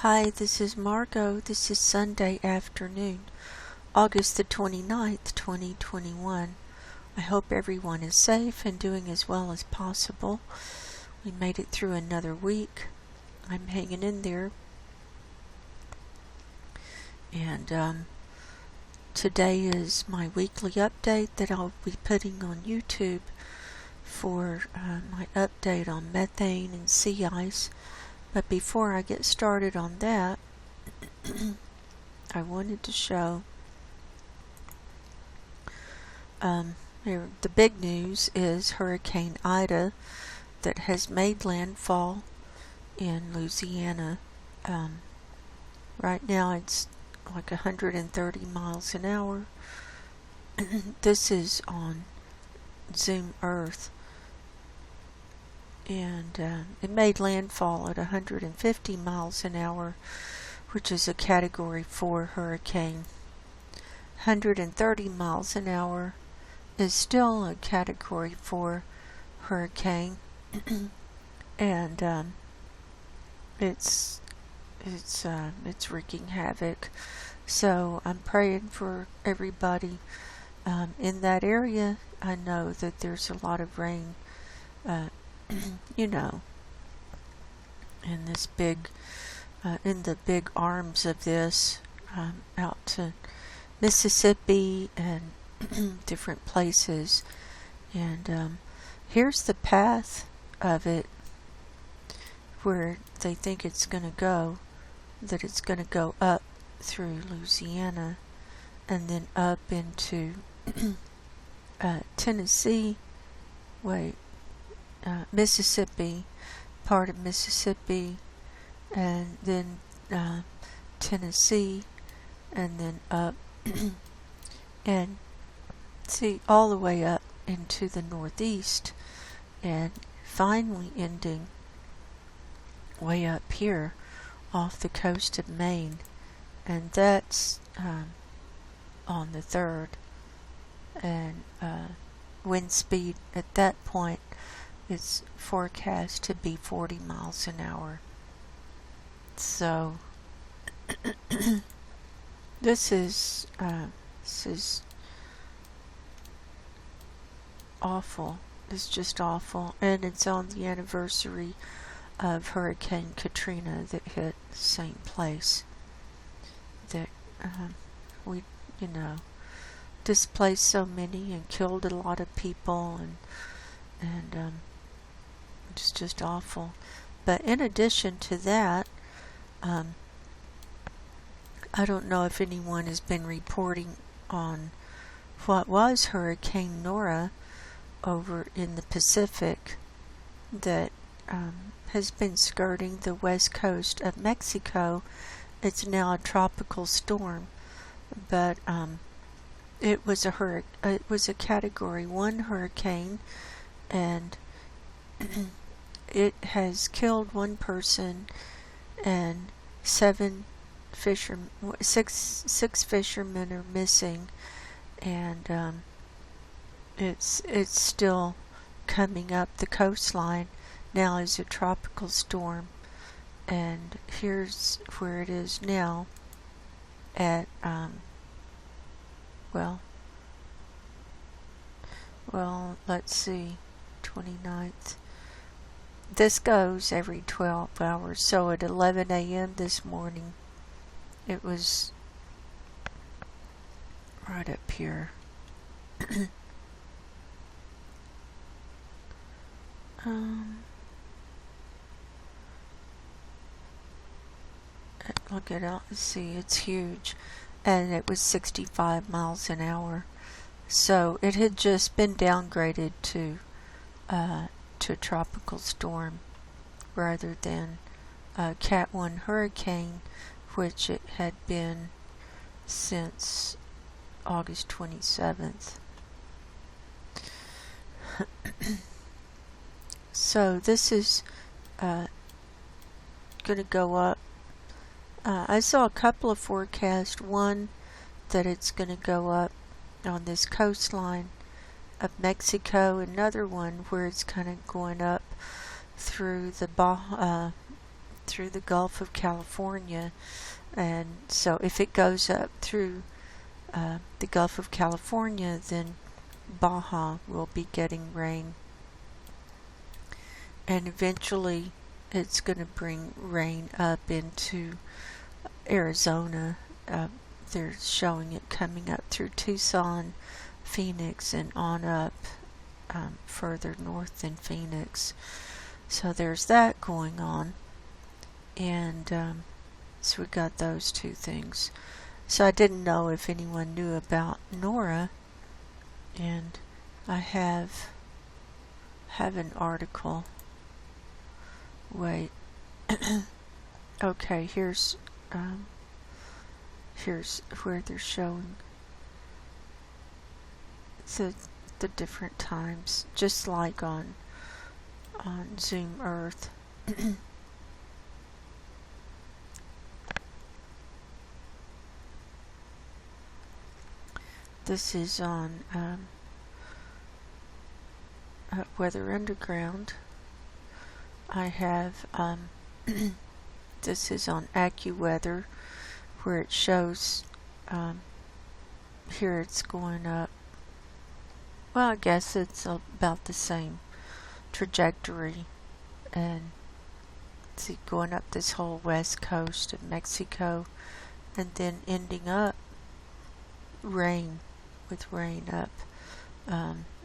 Hi, this is Margo. This is Sunday afternoon, August the 29th, 2021. I hope everyone is safe and doing as well as possible. We made it through another week. I'm hanging in there. And today is my weekly update that I'll be putting on YouTube for my update on methane and sea ice. But before I get started on that, I wanted to show the big news is Hurricane Ida that has made landfall in Louisiana. Right now it's like 130 miles an hour. This is on Zoom Earth. And it made landfall at 150 miles an hour, which is a Category 4 hurricane. 130 miles an hour is still a Category 4 hurricane, and it's wreaking havoc. So I'm praying for everybody in that area. I know that there's a lot of rain. In this big, in the big arms of this, out to Mississippi and different places. And here's the path of it, where they think it's going to go, that it's going to go up through Louisiana and then up into Tennessee. Mississippi, part of Mississippi, and then Tennessee, and then up and see all the way up into the northeast, and finally ending way up here off the coast of Maine, and that's on the 3rd, and wind speed at that point is forecast to be 40 miles an hour. So this is awful. It's just awful, and it's on the anniversary of Hurricane Katrina that hit the same place. That we displaced so many and killed a lot of people, and it's just awful. But in addition to that, I don't know if anyone has been reporting on what was Hurricane Nora over in the Pacific that has been skirting the west coast of Mexico. It's now a tropical storm, but it was a Category 1 hurricane, and it has killed one person and six fishermen are missing, and it's still coming up the coastline now as a tropical storm. And here's where it is now at well, let's see, 29th. This goes every 12 hours, so at 11 a.m. this morning, it was right up here. Look it up. See, it's huge, and it was 65 miles an hour. So it had just been downgraded to a tropical storm rather than a Cat 1 hurricane, which it had been since August 27th. So this is going to go up. I saw a couple of forecasts, one that it's going to go up on this coastline of Mexico, another one where it's kind of going up through the through the Gulf of California, and so if it goes up through the Gulf of California, then Baja will be getting rain, and eventually it's going to bring rain up into Arizona. They're showing it coming up through Tucson, Phoenix, and on up further north than Phoenix. So there's that going on, and so we got those two things. So I didn't know if anyone knew about Nora, and I have an article. Wait. Okay, here's where they're showing the different times, just like on Zoom Earth. This is on Weather Underground. I have this is on AccuWeather, where it shows here it's going up. Well, I guess it's about the same trajectory, and see, going up this whole west coast of Mexico, and then ending up with rain up,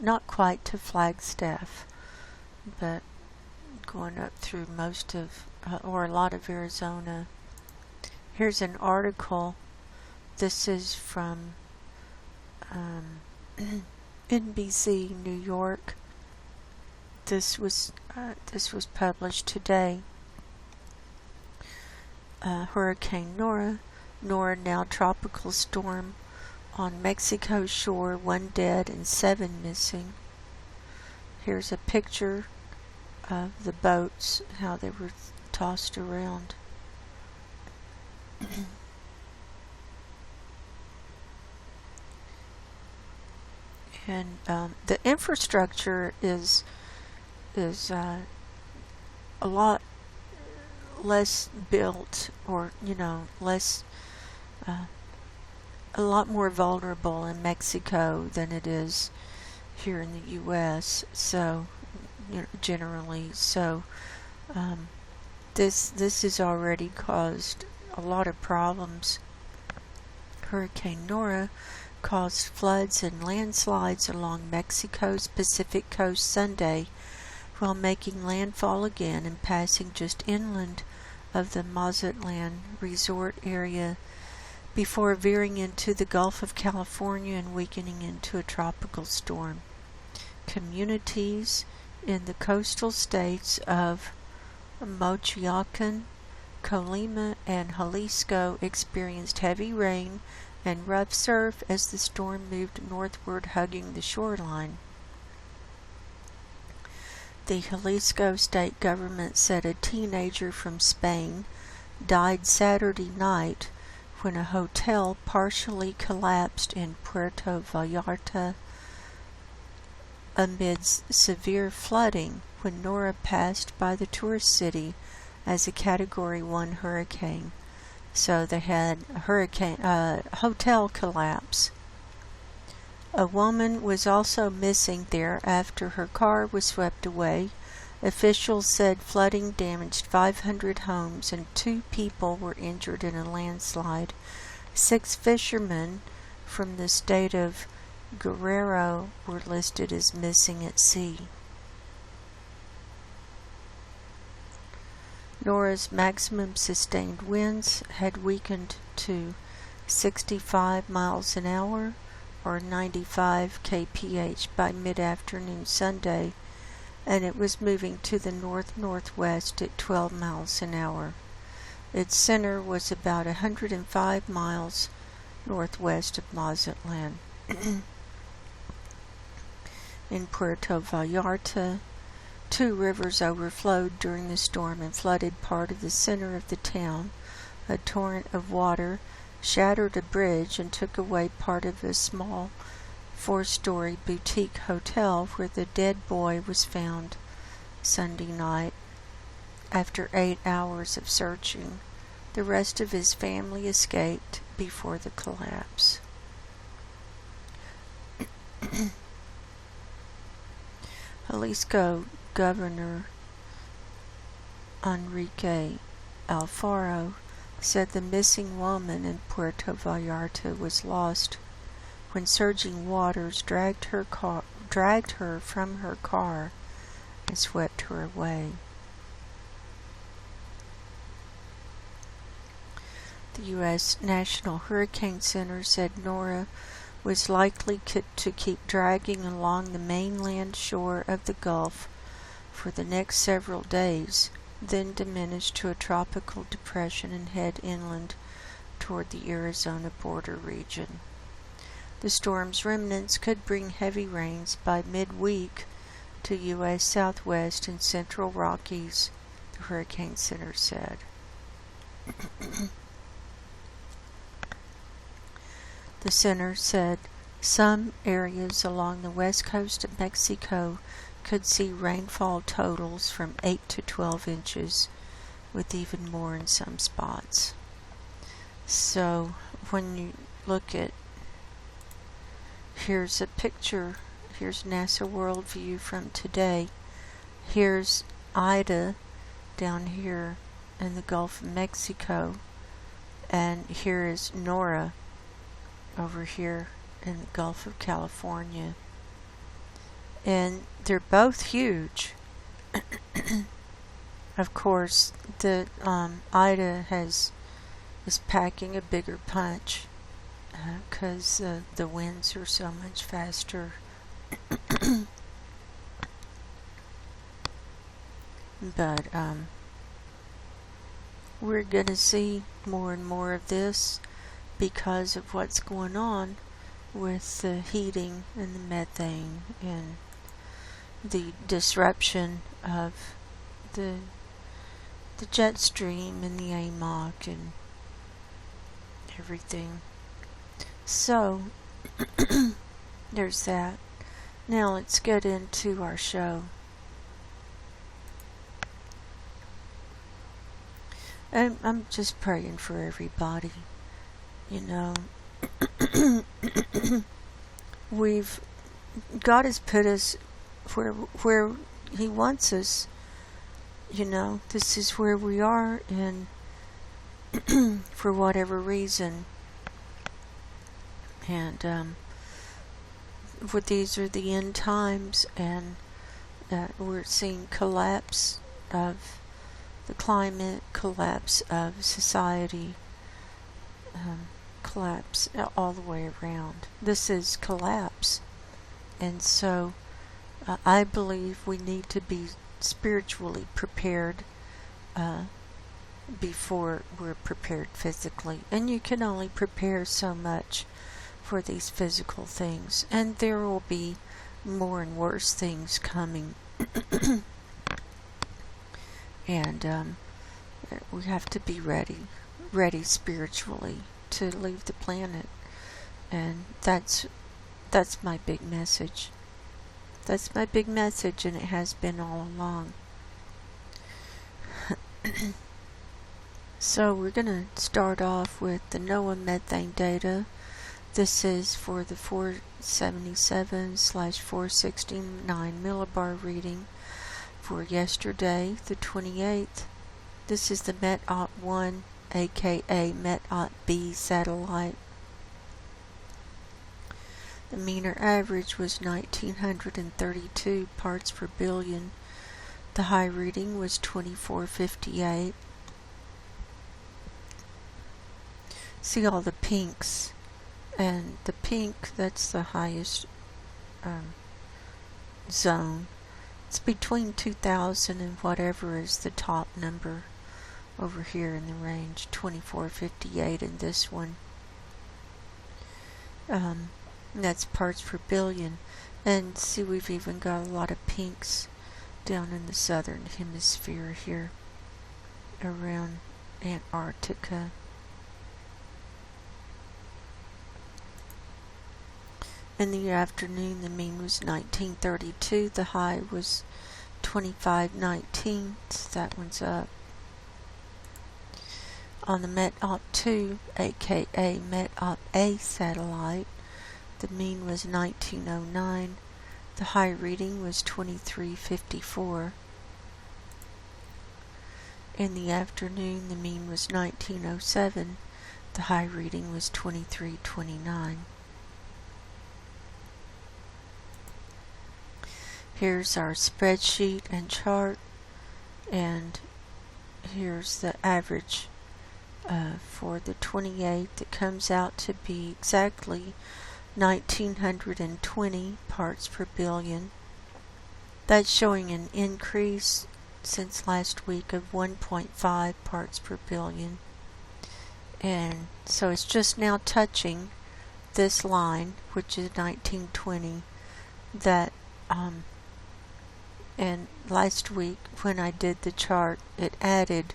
not quite to Flagstaff, but going up through most of or a lot of Arizona. Here's an article. This is from NBC New York. This was published today. Hurricane Nora now tropical storm on Mexico's shore, 1 dead and 7 missing. Here's a picture of the boats, how they were tossed around. And the infrastructure is a lot less built, or less a lot more vulnerable in Mexico than it is here in the U.S. So generally, so this has already caused a lot of problems. Hurricane Nora caused floods and landslides along Mexico's Pacific coast Sunday, while making landfall again and passing just inland of the Mazatlan resort area before veering into the Gulf of California and weakening into a tropical storm. Communities in the coastal states of Michoacán, Colima, and Jalisco experienced heavy rain and rough surf as the storm moved northward, hugging the shoreline. The Jalisco state government said a teenager from Spain died Saturday night when a hotel partially collapsed in Puerto Vallarta amidst severe flooding when Nora passed by the tourist city as a Category 1 hurricane. So they had a hotel collapse. A woman was also missing there after her car was swept away. Officials said flooding damaged 500 homes and 2 people were injured in a landslide. 6 fishermen from the state of Guerrero were listed as missing at sea. Nora's maximum sustained winds had weakened to 65 miles an hour, or 95 kph by mid-afternoon Sunday, and it was moving to the north-northwest at 12 miles an hour. Its center was about 105 miles northwest of Mazatlan. In Puerto Vallarta, 2 rivers overflowed during the storm and flooded part of the center of the town. A torrent of water shattered a bridge and took away part of a small 4-story boutique hotel where the dead boy was found Sunday night. after 8 hours of searching. The rest of his family escaped before the collapse. Jalisco Governor Enrique Alfaro said the missing woman in Puerto Vallarta was lost when surging waters dragged her from her car and swept her away. The U.S. National Hurricane Center said Nora was likely to keep dragging along the mainland shore of the Gulf for the next several days, then diminish to a tropical depression and head inland toward the Arizona border region. The storm's remnants could bring heavy rains by midweek to U.S. Southwest and Central Rockies, the Hurricane Center said. The center said some areas along the west coast of Mexico could see rainfall totals from 8 to 12 inches, with even more in some spots. So when you look at, here's a picture, here's NASA World View from today. Here's Ida down here in the Gulf of Mexico, and here is Nora over here in the Gulf of California. And they're both huge. Of course, the Ida is packing a bigger punch because the winds are so much faster. But we're going to see more and more of this because of what's going on with the heating and the methane and the disruption of the jet stream and the AMOC and everything. So there's that. Now let's get into our show. I'm just praying for everybody. You know, God has put us where He wants us. You know, this is where we are, and for whatever reason. And these are the end times, and we're seeing collapse of the climate, collapse of society. Collapse all the way around. This is collapse. And so I believe we need to be spiritually prepared before we're prepared physically. And you can only prepare so much for these physical things. And there will be more and worse things coming. And we have to be ready spiritually to leave the planet. And that's my big message. That's my big message, and it has been all along. So we're going to start off with the NOAA methane data. This is for the 477/469 millibar reading for yesterday, the 28th. This is the MET-OT-1, aka MET-OT-B satellite. The mean average was 1932 parts per billion. The high reading was 2458. See all the pinks, and the pink, that's the highest zone. It's between 2000 and whatever is the top number over here in the range, 2458 in this one. That's parts per billion. And see, we've even got a lot of pinks down in the southern hemisphere here around Antarctica. In the afternoon, the mean was 1932. The high was 2519, that one's up. On the MET-OP2, aka MET-OP-A satellite, the mean was 1909. The high reading was 2354. In the afternoon, the mean was 1907. The high reading was 2329. Here's our spreadsheet and chart, and here's the average for the 28th. It comes out to be exactly 1920 parts per billion. That's showing an increase since last week of 1.5 parts per billion. And so it's just now touching this line, which is 1920, that and last week when I did the chart, it added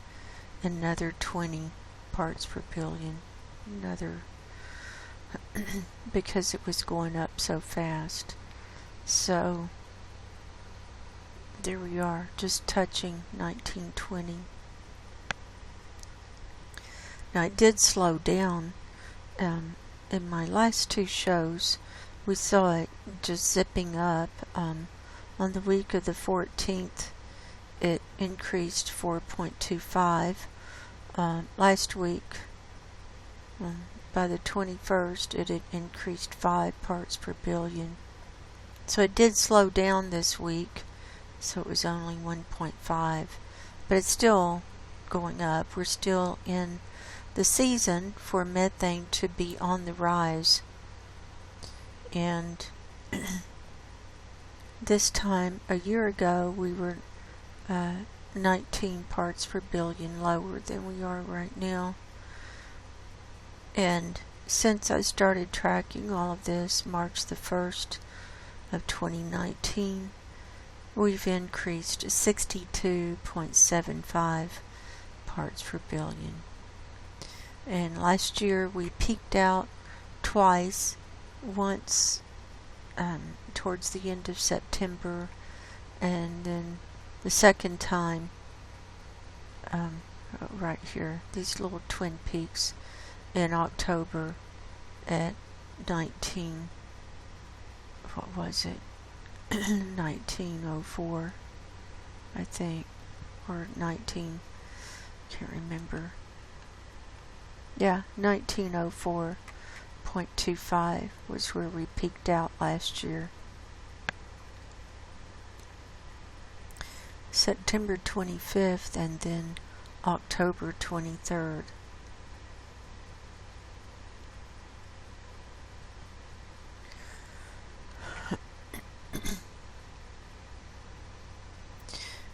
another 20 parts per billion, because it was going up so fast. So there we are, just touching 1920. Now it did slow down. In my last two shows, we saw it just zipping up. On the week of the 14th, it increased 4.25. Last week, by the 21st, it had increased 5 parts per billion. So it did slow down this week, so it was only 1.5. But it's still going up. We're still in the season for methane to be on the rise. And this time, a year ago, we were 19 parts per billion lower than we are right now. And since I started tracking all of this, March the 1st of 2019, we've increased 62.75 parts per billion. And last year we peaked out twice, once towards the end of September, and then the second time right here, these little twin peaks, in October at 19, what was it, 1904, I think, or 19, can't remember. Yeah, 1904.25 was where we peaked out last year. September 25th and then October 23rd.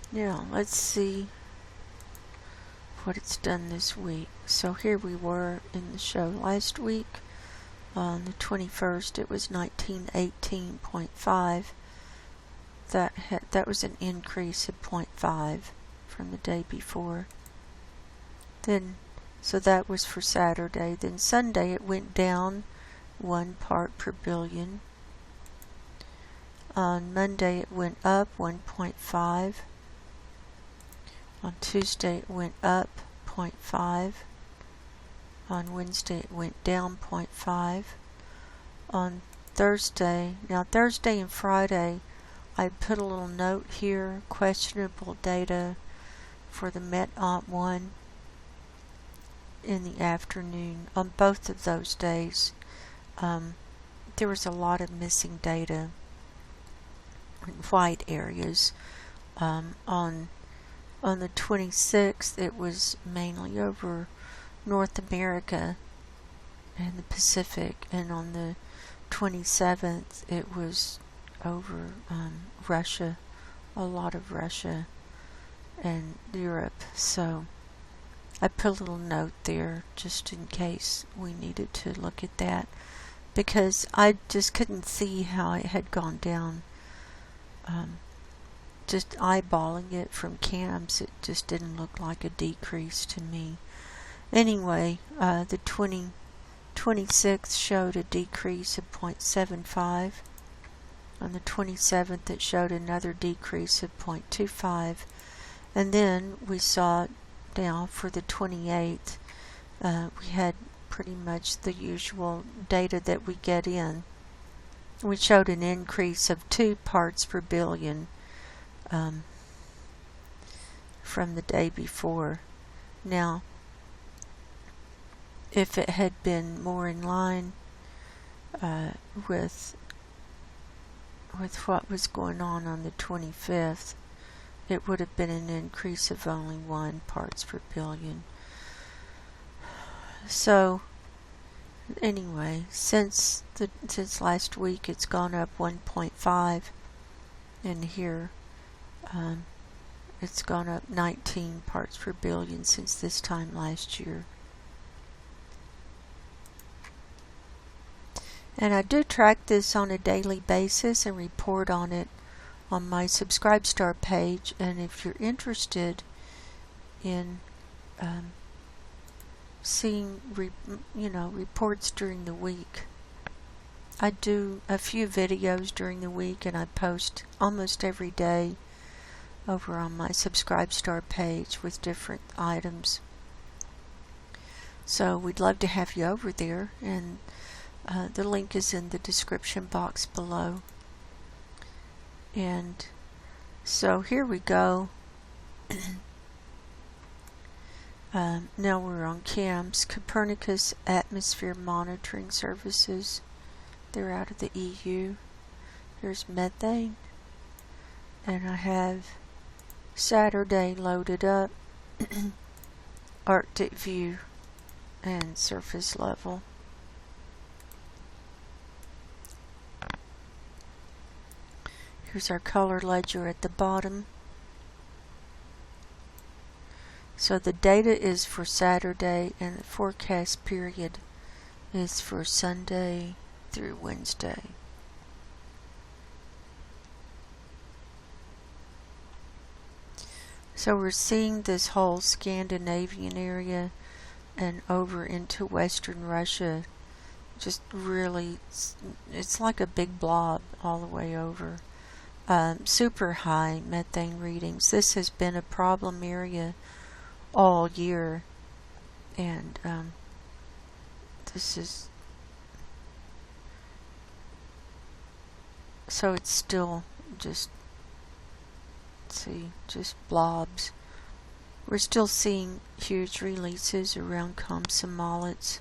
Now, let's see what it's done this week. So here we were in the show last week. On the 21st, it was 1918.5. That was an increase of 0.5 from the day before. Then, so that was for Saturday. Then Sunday, it went down 1 part per billion. On Monday, it went up 1.5. On Tuesday, it went up 0.5. On Wednesday, it went down 0.5. On Thursday, now Thursday and Friday, I put a little note here, questionable data for the MET-OP1 in the afternoon. On both of those days, there was a lot of missing data in white areas. On the 26th, it was mainly over North America and the Pacific, and on the 27th, it was over Russia, a lot of Russia and Europe. So I put a little note there just in case we needed to look at that, because I just couldn't see how it had gone down. Just eyeballing it from CAMS, it just didn't look like a decrease to me. Anyway, the 26th showed a decrease of 0.75. On the 27th, it showed another decrease of 0.25. And then we saw now for the 28th, we had pretty much the usual data that we get in. We showed an increase of 2 parts per billion from the day before. Now, if it had been more in line with what was going on the 25th, it would have been an increase of only 1 parts per billion. So anyway, since last week it's gone up 1.5, and here it's gone up 19 parts per billion since this time last year. And I do track this on a daily basis and report on it on my Subscribestar page. And if you're interested in seeing reports during the week, I do a few videos during the week, and I post almost every day over on my Subscribestar page with different items. So we'd love to have you over there, and the link is in the description box below. And so here we go. Now we're on CAMS, Copernicus Atmosphere Monitoring Services. They're out of the EU. There's methane. And I have Saturday loaded up, Arctic view, and surface level. Here's our color ledger at the bottom. So the data is for Saturday, and the forecast period is for Sunday through Wednesday. So we're seeing this whole Scandinavian area and over into western Russia. Just really, it's like a big blob all the way over. Super high methane readings. This has been a problem area all year, and this is, so it's still just, see, just blobs. We're still seeing huge releases around Komsomolets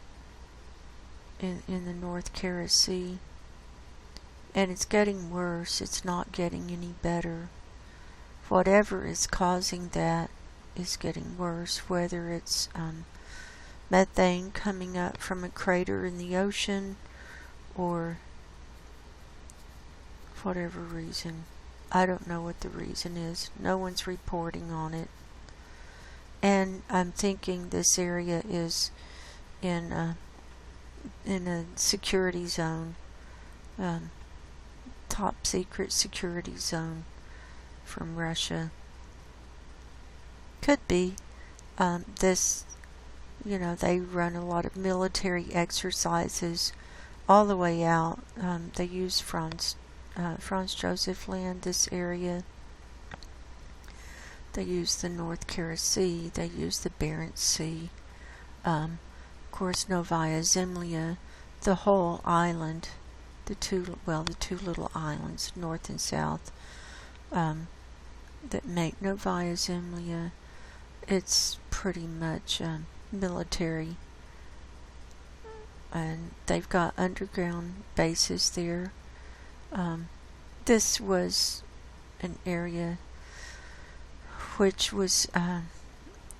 in the North Kara Sea. And it's getting worse. It's not getting any better. Whatever is causing that is getting worse, whether it's methane coming up from a crater in the ocean or whatever reason. I don't know what the reason is. No one's reporting on it. And I'm thinking this area is in a security zone. Top secret security zone from Russia. Could be. This, they run a lot of military exercises all the way out. They use Franz Josef Land, this area. They use the North Kara Sea. They use the Barents Sea. Of course, Novaya Zemlya, the whole island. The two little islands, north and south, that make Novaya Zemlya. It's pretty much military, and they've got underground bases there. This was an area which was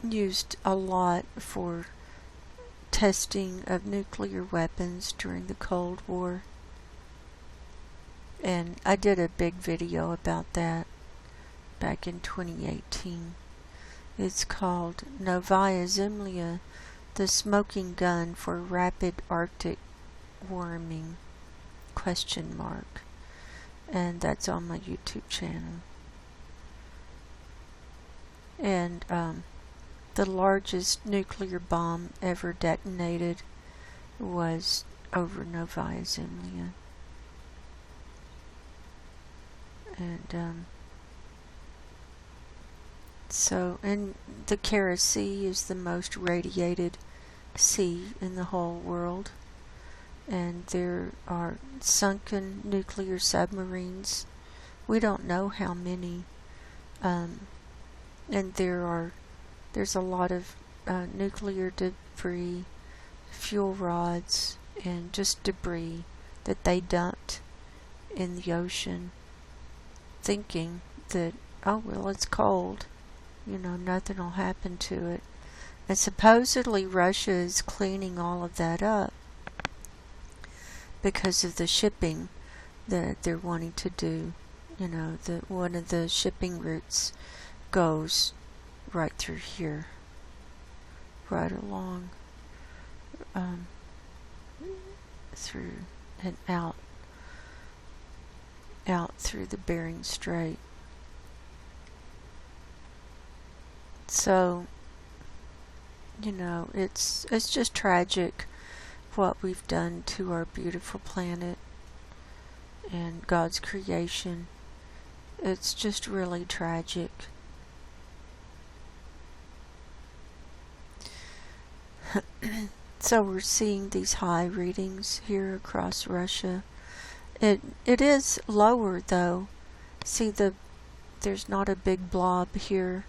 used a lot for testing of nuclear weapons during the Cold War. And I did a big video about that back in 2018. It's called Novaya Zemlya, the Smoking Gun for Rapid Arctic Warming, ? And that's on my YouTube channel. And the largest nuclear bomb ever detonated was over Novaya Zemlya. And and the Kara Sea is the most radiated sea in the whole world, and there are sunken nuclear submarines. We don't know how many, and there's a lot of nuclear debris, fuel rods, and just debris that they dumped in the ocean, thinking that, oh well, it's cold, nothing will happen to it. And supposedly Russia is cleaning all of that up because of the shipping that they're wanting to do. One of the shipping routes goes right through here, right along, through and out through the Bering Strait. So, it's just tragic what we've done to our beautiful planet and God's creation. It's just really tragic. So we're seeing these high readings here across Russia. It is lower though. See, there's not a big blob here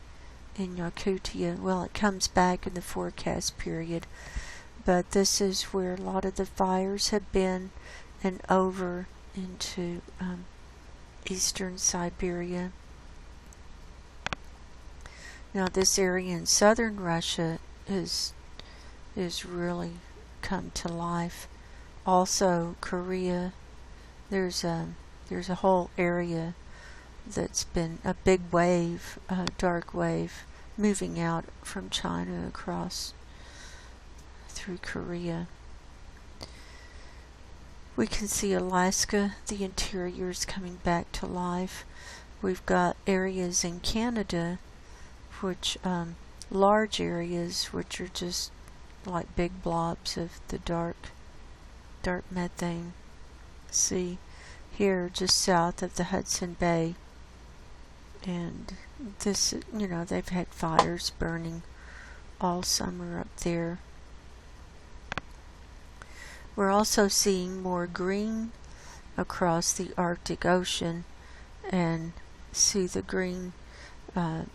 in Yakutia. Well, it comes back in the forecast period, but this is where a lot of the fires have been, and over into eastern Siberia. Now this area in southern Russia is really come to life. Also Korea, there's a whole area that's been a big wave, a dark wave, moving out from China across through Korea. We can see Alaska, the interior is coming back to life. We've got areas in Canada, which large areas which are just like big blobs of the dark methane. See here just south of the Hudson Bay, and this, they've had fires burning all summer up there. We're also seeing more green across the Arctic Ocean, and see the green, the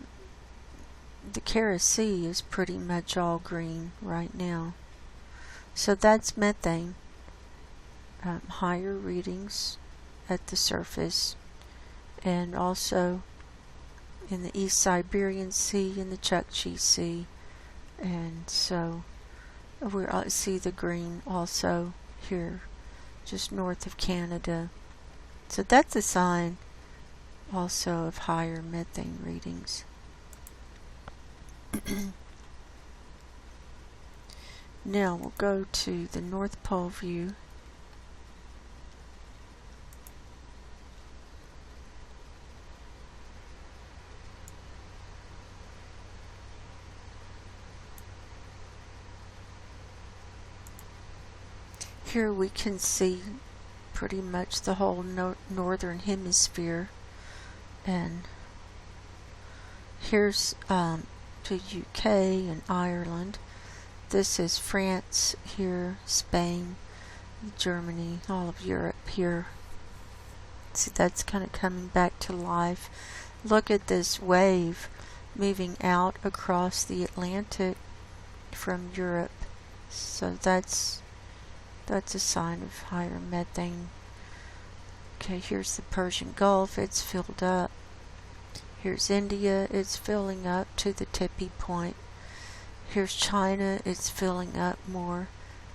Kara Sea is pretty much all green right now. So that's methane. Higher readings at the surface, and also in the East Siberian Sea and the Chukchi Sea. And so we see the green also here just north of Canada. So that's a sign also of higher methane readings. Now we'll go to the North Pole view. Here we can see pretty much the whole northern hemisphere, and here's to UK and Ireland. This is France here, Spain, Germany, all of Europe here. See, that's kind of coming back to life. Look at this wave moving out across the Atlantic from Europe. So that's a sign of higher methane. Okay, here's the Persian Gulf, it's filled up. Here's India, it's filling up to the tippy point. Here's China, it's filling up more.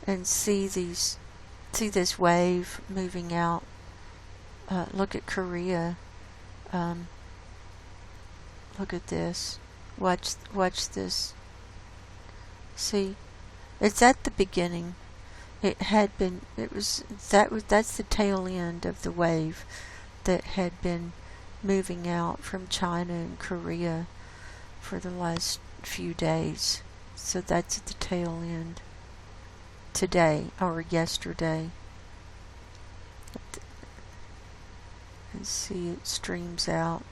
And see this wave moving out. Look at Korea. Look at this. Watch this. See, it's at the beginning. That's the tail end of the wave that had been moving out from China and Korea for the last few days. So that's at the tail end today or yesterday. can see it streams out.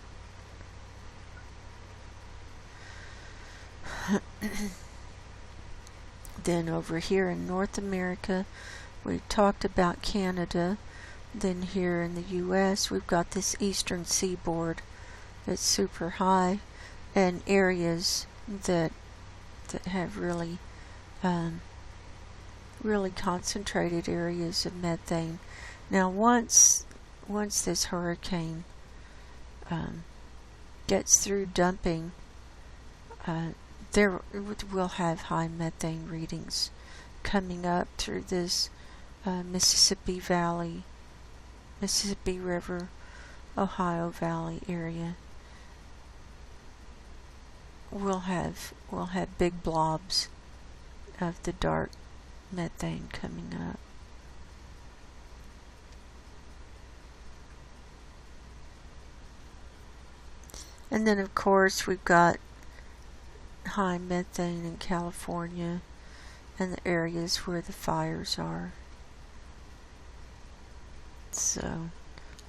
Then over here in North America, we talked about Canada. Then here in the US, we've got this eastern seaboard that's super high, and areas that have really really concentrated areas of methane. Now once this hurricane gets through dumping, we'll have high methane readings coming up through this Mississippi Valley, Mississippi River, Ohio Valley area. We'll have big blobs of the dark methane coming up. And then of course we've got high methane in California and the areas where the fires are. So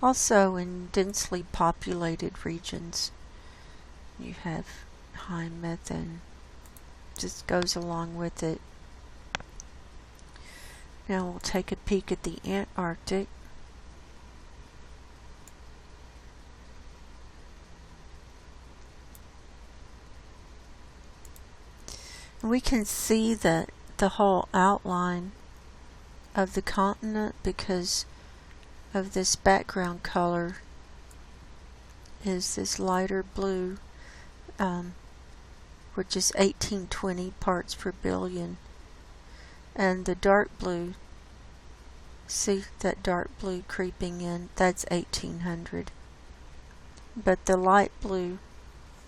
also in densely populated regions you have high methane. Just goes along with it. Now we'll take a peek at the Antarctic. And we can see that the whole outline of the continent, because of this background color, is this lighter blue, which is 1820 parts per billion, and the dark blue, see that dark blue creeping in, that's 1800, but the light blue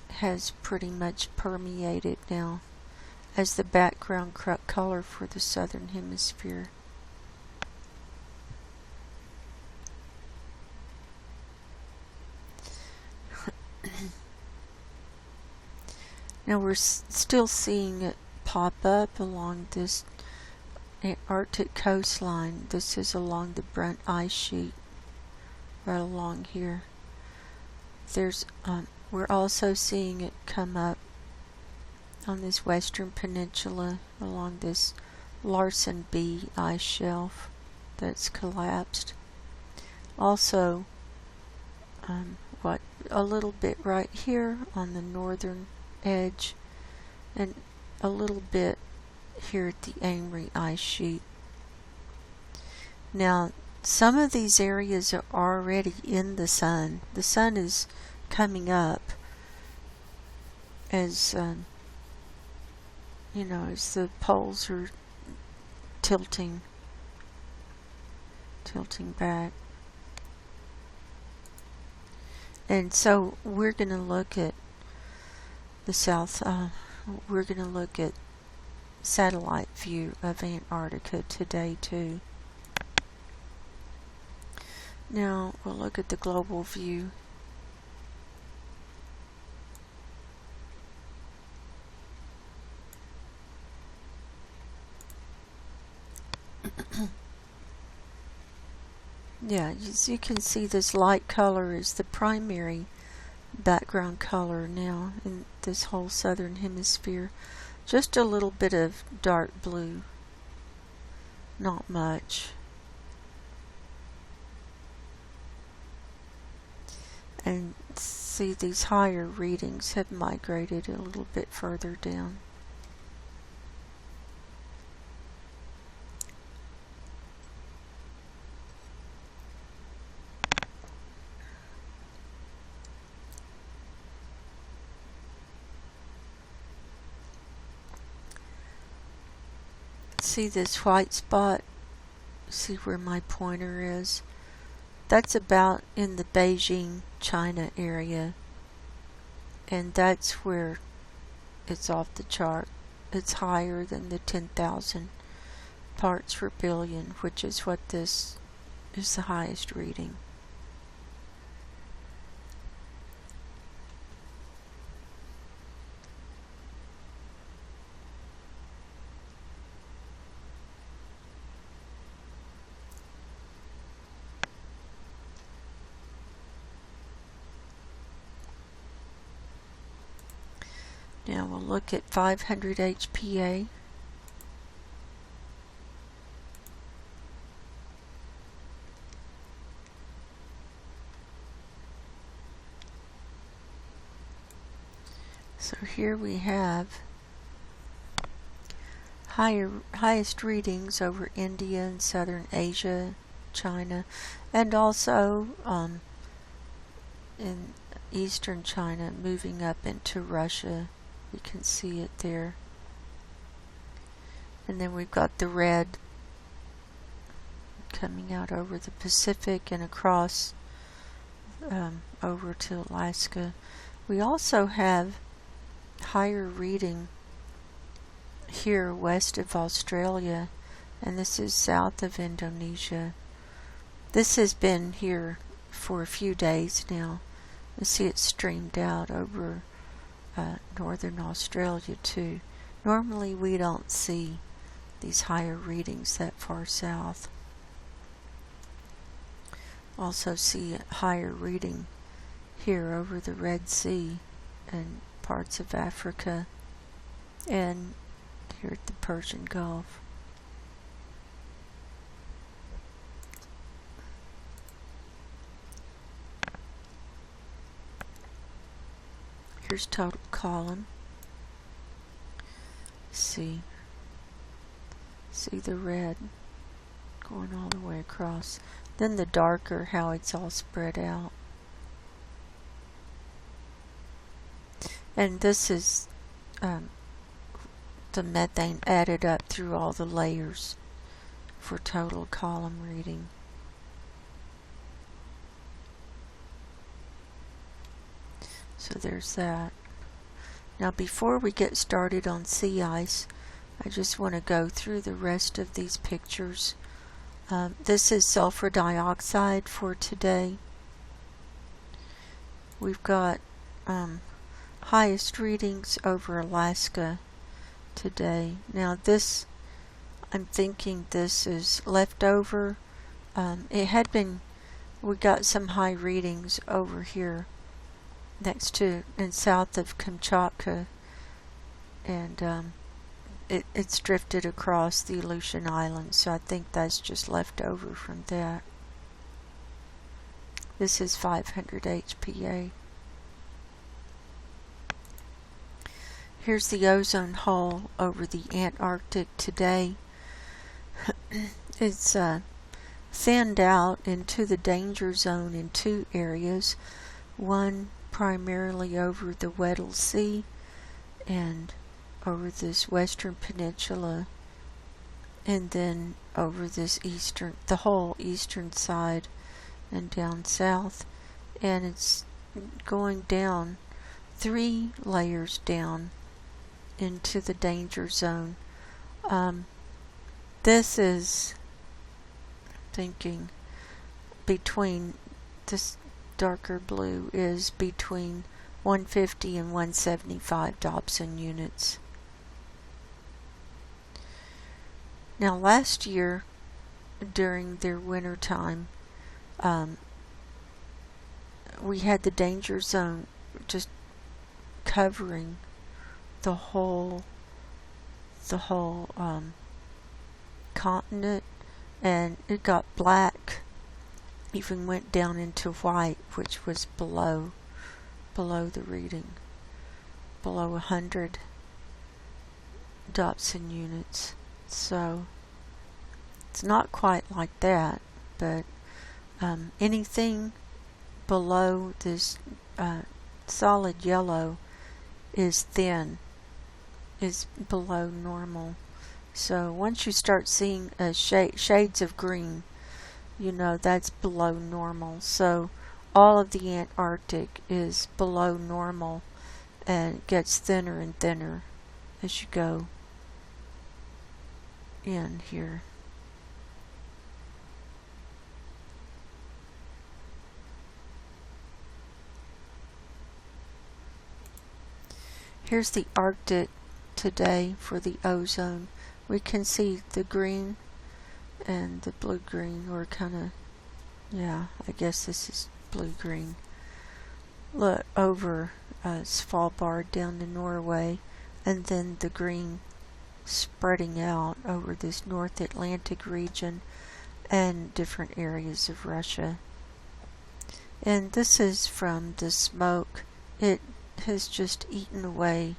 has pretty much permeated now as the background color for the southern hemisphere. Now we're still seeing it pop up along this Arctic coastline. This is along the Brunt ice sheet, right along here. We're also seeing it come up on this western peninsula along this Larsen B ice shelf that's collapsed. Also, a little bit right here on the northern edge, and a little bit here at the Amory ice sheet. Now, some of these areas are already in the sun. The sun is coming up as as the poles are tilting back. And so we're going to look at the south, we're going to look at satellite view of Antarctica today too. Now we'll look at the global view. Yeah, as you can see, this light color is the primary background color now in this whole southern hemisphere. Just a little bit of dark blue, not much. And see, these higher readings have migrated a little bit further down. See this white spot? See where my pointer is? That's about in the Beijing, China area. And that's where it's off the chart. It's higher than the 10,000 parts per billion, which is what this is the highest reading. Now we'll look at 500 HPA. So here we have highest readings over India and southern Asia, China, and also in eastern China, moving up into Russia. You can see it there. And then we've got the red coming out over the Pacific and across over to Alaska. We also have higher reading here west of Australia, and this is south of Indonesia. This has been here for a few days now. You see it streamed out over northern Australia too. Normally we don't see these higher readings that far south. Also see a higher reading here over the Red Sea and parts of Africa and here at the Persian Gulf. Here's total column. See the red going all the way across. Then the darker, how it's all spread out. And this is the methane added up through all the layers for total column reading. So there's that. Now before we get started on sea ice, I just want to go through the rest of these pictures. This is sulfur dioxide for today. We've got highest readings over Alaska today. Now this, I'm thinking this is leftover. It had been, we got some high readings over here next to and south of Kamchatka, and it's drifted across the Aleutian Islands, so I think that's just left over from that. This is 500 HPA. Here's the ozone hole over the Antarctic today. It's thinned out into the danger zone in two areas. One primarily over the Weddell Sea and over this western peninsula, and then over this eastern, the whole eastern side and down south, and it's going down 3 layers down into the danger zone. This is thinking between this darker blue is between 150 and 175 Dobson units. Now last year during their winter time, we had the danger zone just covering the whole continent, and it got black, even went down into white, which was below the reading, below 100 Dobson units. So it's not quite like that, but anything below this solid yellow is thin, is below normal. So once you start seeing shades of green, you know that's below normal. So all of the Antarctic is below normal, and it gets thinner and thinner as you go in here. Here's the Arctic today for the ozone. We can see the green and the blue-green, or kind of, yeah, I guess this is blue-green. Look over Svalbard down to Norway, and then the green spreading out over this North Atlantic region and different areas of Russia. And this is from the smoke. It has just eaten away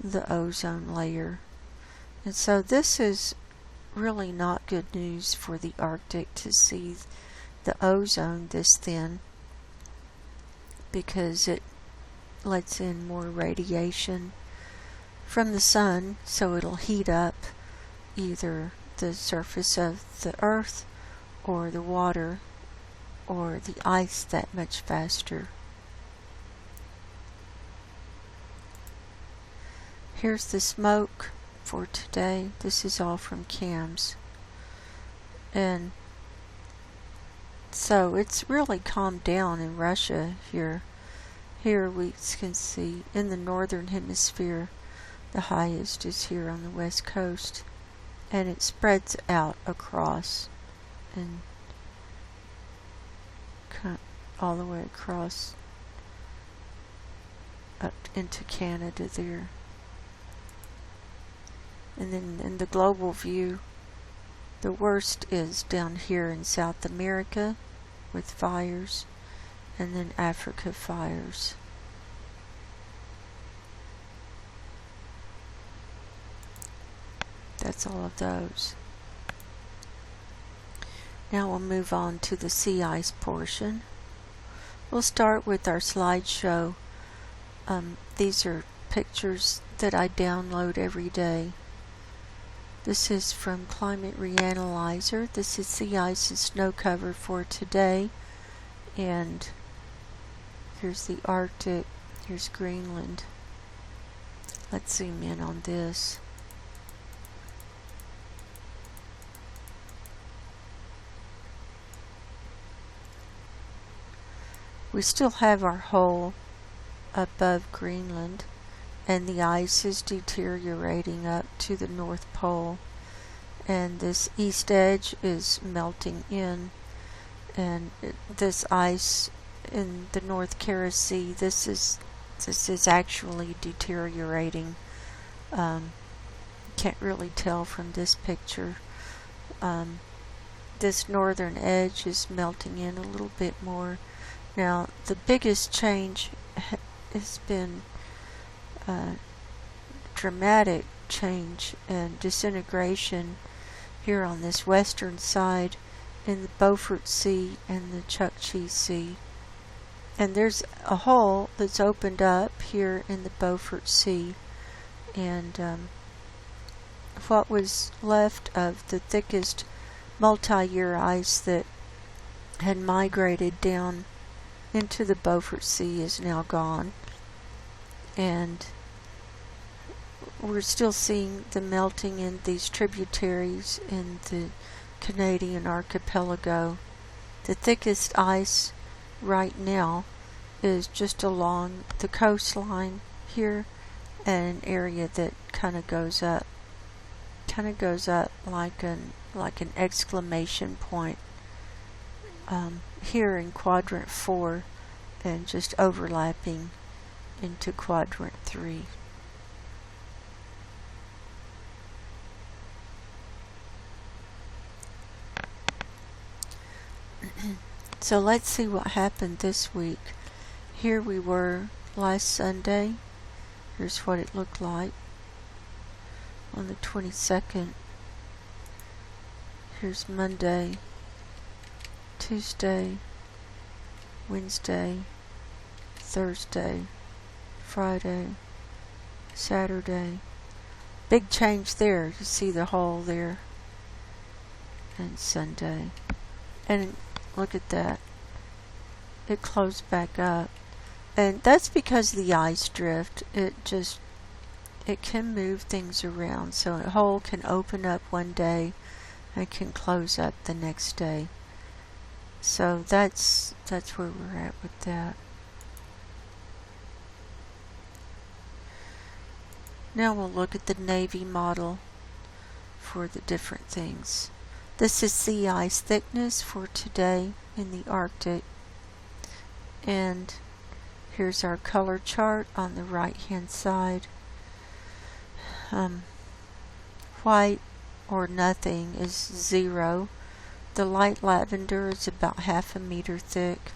the ozone layer. And so this is really not good news for the Arctic to see the ozone this thin, because it lets in more radiation from the sun, so it'll heat up either the surface of the earth or the water or the ice that much faster. Here's the smoke for today. This is all from CAMS. And so it's really calmed down in Russia here. Here we can see in the northern hemisphere, the highest is here on the west coast, and it spreads out across and all the way across up into Canada there. And then in the global view, the worst is down here in South America with fires, and then Africa fires. That's all of those. Now we'll move on to the sea ice portion. We'll start with our slideshow. These are pictures that I download every day. This is from Climate Reanalyzer. This is sea ice and snow cover for today. And here's the Arctic. Here's Greenland. Let's zoom in on this. We still have our hole above Greenland, and the ice is deteriorating up to the North Pole, and this east edge is melting in, and this ice in the North Kara Sea, this is actually deteriorating. Can't really tell from this picture. This northern edge is melting in a little bit more. Now, the biggest change has been dramatic change and disintegration here on this western side in the Beaufort Sea and the Chukchi Sea. And there's a hole that's opened up here in the Beaufort Sea, and what was left of the thickest multi-year ice that had migrated down into the Beaufort Sea is now gone, and we're still seeing the melting in these tributaries in the Canadian archipelago. The thickest ice right now is just along the coastline here, and an area that kind of goes up like an exclamation point here in quadrant 4, and just overlapping into quadrant 3. So let's see what happened this week. Here we were last Sunday. Here's what it looked like on the 22nd. Here's Monday, Tuesday, Wednesday, Thursday, Friday, Saturday. Big change there. You see the hole there. And Sunday. And look at that. It closed back up. And that's because of the ice drift. It can move things around. So a hole can open up one day and can close up the next day. So that's where we're at with that. Now we'll look at the Navy model for the different things. This is sea ice thickness for today in the Arctic. And Here's our color chart on the right hand side. White or nothing is 0. The light lavender is about 1/2 meter thick.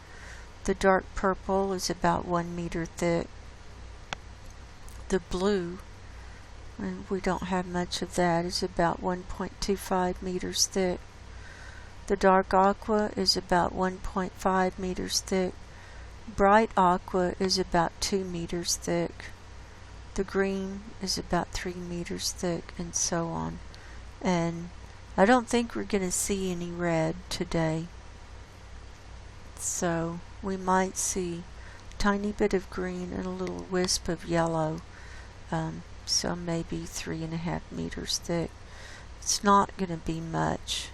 The dark purple is about 1 meter thick. The blue, and we don't have much of that, is about 1.25 meters thick. The dark aqua is about 1.5 meters thick. Bright aqua is about 2 meters thick. The green is about 3 meters thick, and so on. And I don't think we're going to see any red today. So we might see a tiny bit of green and a little wisp of yellow. So maybe 3.5 meters thick. It's not going to be much.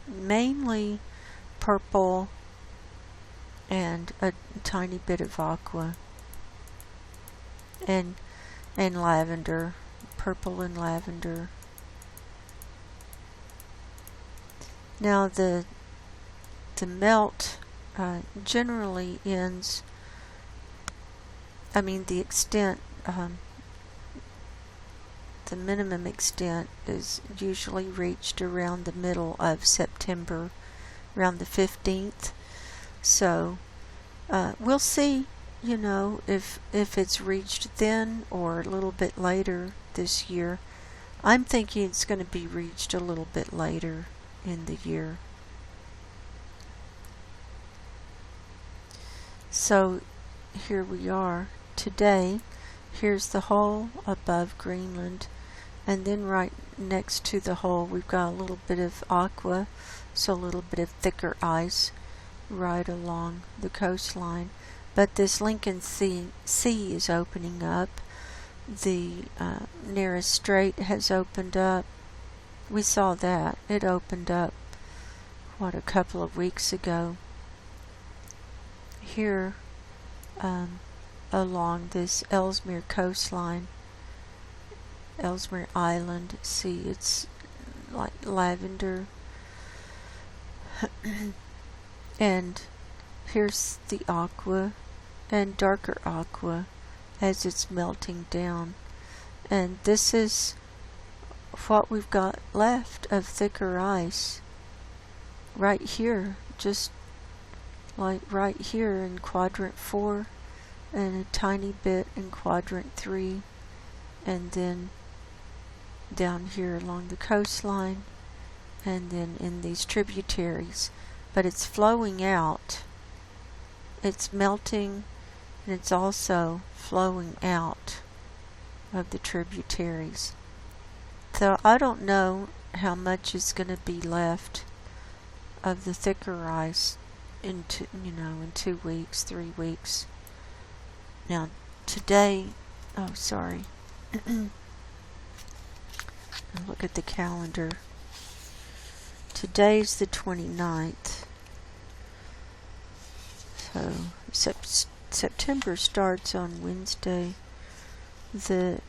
Mainly purple and a tiny bit of aqua. And lavender. Purple and lavender. Now the melt generally ends, the extent, the minimum extent is usually reached around the middle of September, around the 15th. So we'll see, if it's reached then or a little bit later this year. I'm thinking it's going to be reached a little bit later in the year. So here we are today. Here's the hole above Greenland, and then right next to the hole we've got a little bit of aqua, so a little bit of thicker ice right along the coastline. But this Lincoln Sea is opening up. The nearest strait has opened up. We saw that. It opened up, a couple of weeks ago. Here, along this Ellesmere coastline, Ellesmere Island, see, it's like lavender. And here's the aqua and darker aqua as it's melting down. And this is what we've got left of thicker ice right here, just like right here in quadrant 4 and a tiny bit in quadrant 3, and then down here along the coastline, and then in these tributaries. But it's flowing out, it's melting, and it's also flowing out of the tributaries. So I don't know how much is going to be left of the thicker ice in 2 weeks, 3 weeks. Now today, look at the calendar. Today's the 29th. So September starts on Wednesday. The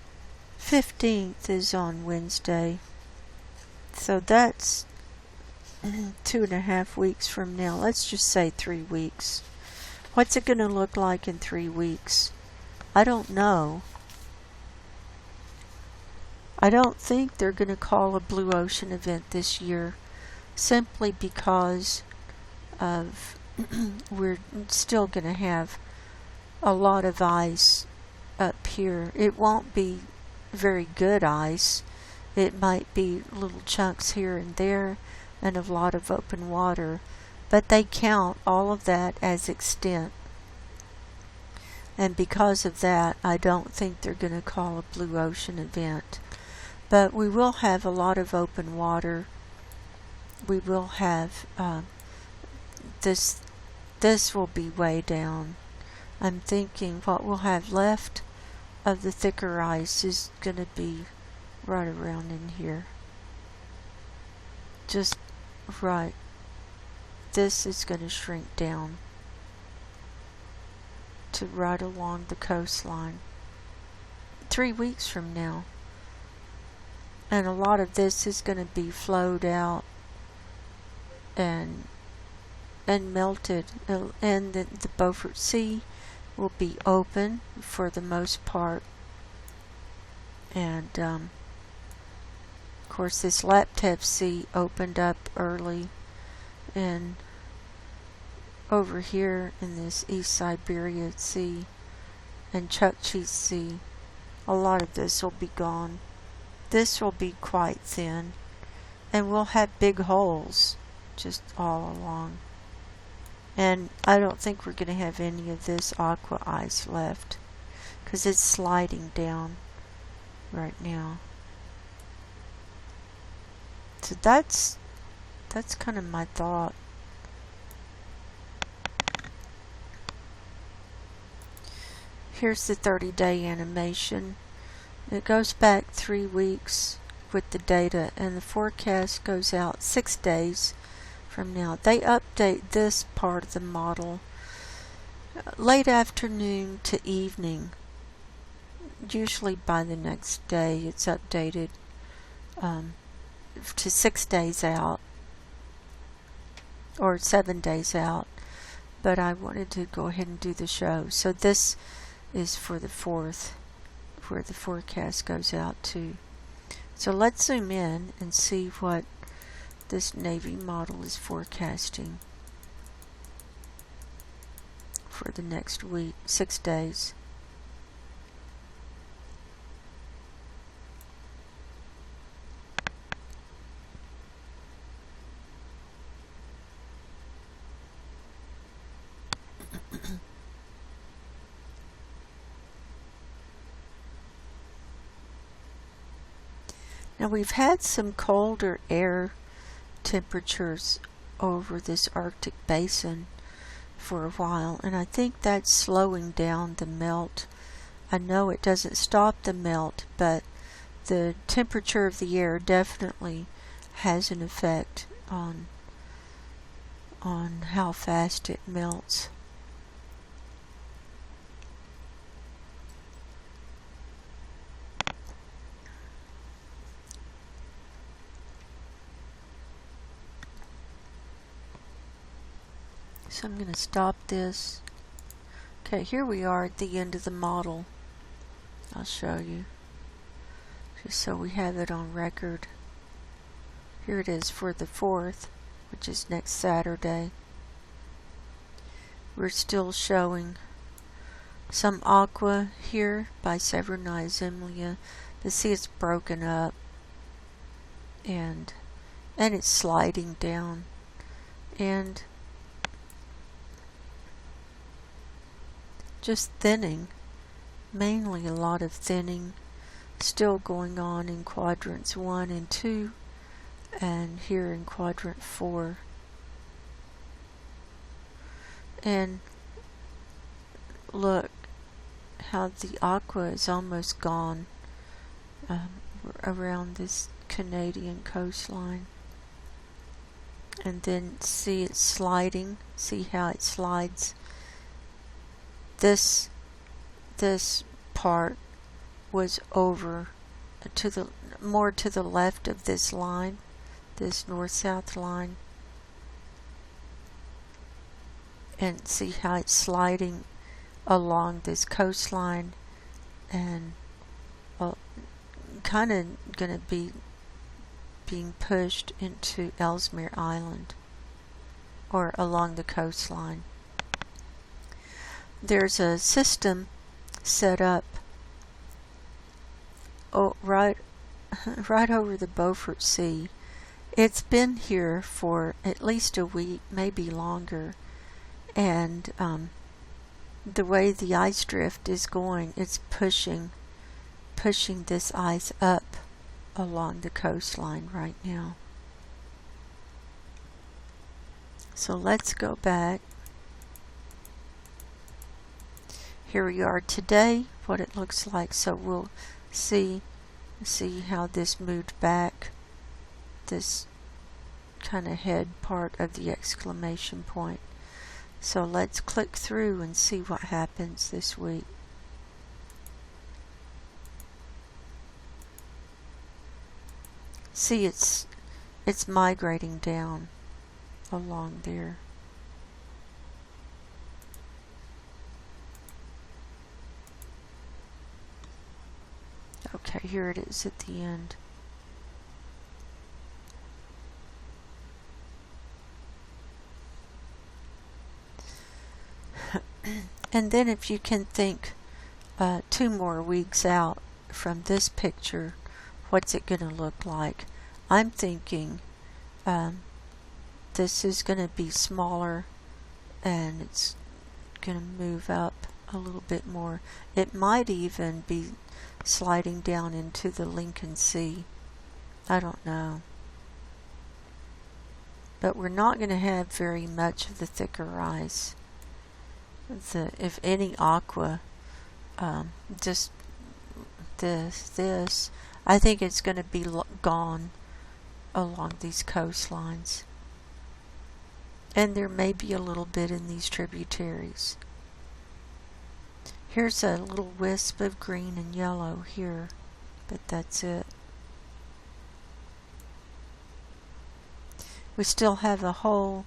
15th is on Wednesday. So that's 2.5 weeks from now. Let's just say 3 weeks. What's it going to look like in 3 weeks? I don't know. I don't think they're going to call a blue ocean event this year, simply because of we're still going to have a lot of ice up here. It won't be very good ice. It might be little chunks here and there and a lot of open water, but they count all of that as extent. And because of that, I don't think they're going to call a blue ocean event. But we will have a lot of open water. We will have this will be way down. I'm thinking what we'll have left of the thicker ice is going to be right around in here. Just right. This is going to shrink down to right along the coastline 3 weeks from now. And a lot of this is going to be flowed out and melted, and the Beaufort Sea will be open for the most part, and of course this Laptev Sea opened up early, and over here in this East Siberia Sea and Chukchi Sea, a lot of this will be gone. This will be quite thin, and we'll have big holes just all along. And I don't think we're going to have any of this aqua ice left, because it's sliding down right now. So that's kind of my thought. Here's the 30-day animation. It goes back 3 weeks with the data, and the forecast goes out 6 days from now. They update this part of the model late afternoon to evening. Usually by the next day it's updated to 6 days out or 7 days out, but I wanted to go ahead and do the show. So this is for the 4th, where the forecast goes out to. So let's zoom in and see what this Navy model is forecasting for the next week, 6 days. Now we've had some colder air temperatures over this Arctic basin for a while, and I think that's slowing down the melt. I know it doesn't stop the melt, but the temperature of the air definitely has an effect on how fast it melts. So I'm going to stop this. Okay, here we are at the end of the model. I'll show you, just so we have it on record. Here it is for the 4th, which is next Saturday. We're still showing some aqua here by Severnaya Zemlya. The sea is broken up, and it's sliding down, and just thinning, mainly a lot of thinning still going on in quadrants 1 and 2, and here in quadrant 4. And look how the aqua is almost gone around this Canadian coastline. And then see it sliding, see how it slides. This part was over to the more to the left of this line, this north-south line, and see how it's sliding along this coastline, and kind of going to be being pushed into Ellesmere Island or along the coastline. There's a system set up right over the Beaufort Sea. It's been here for at least a week, maybe longer, and the way the ice drift is going, it's pushing this ice up along the coastline right now. So let's go back. Here we are today, what it looks like. So we'll see how this moved back, this kind of head part of the exclamation point. So let's click through and see what happens this week. See, it's migrating down along there. Okay, here it is at the end. And then if you can think 2 more weeks out from this picture, what's it going to look like? I'm thinking this is going to be smaller and it's going to move up a little bit more. It might even be sliding down into the Lincoln Sea. I don't know. But we're not going to have very much of the thicker ice. If any, aqua, just this, I think it's going to be gone along these coastlines. And there may be a little bit in these tributaries. Here's a little wisp of green and yellow here, but that's it. We still have a hole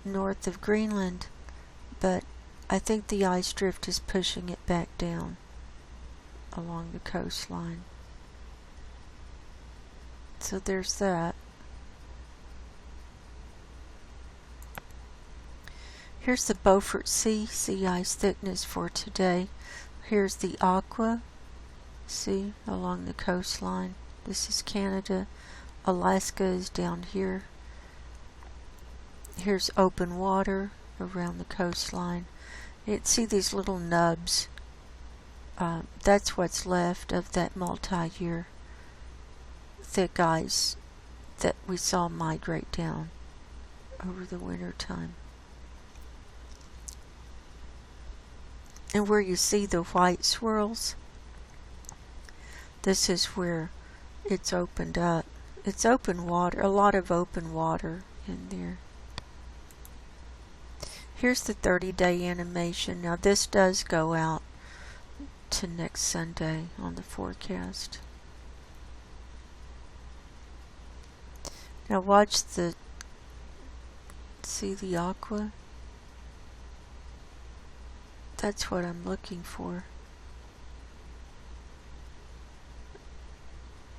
north of Greenland, but I think the ice drift is pushing it back down along the coastline. So there's that. Here's the Beaufort Sea ice thickness for today. Here's the aqua, see, along the coastline. This is Canada. Alaska is down here. Here's open water around the coastline. You see these little nubs. That's what's left of that multi-year thick ice that we saw migrate down over the winter time. And where you see the white swirls, this is where it's opened up. It's open water, a lot of open water in there. Here's the 30-day animation. Now this does go out to next Sunday on the forecast. Now watch see the aqua? That's what I'm looking for.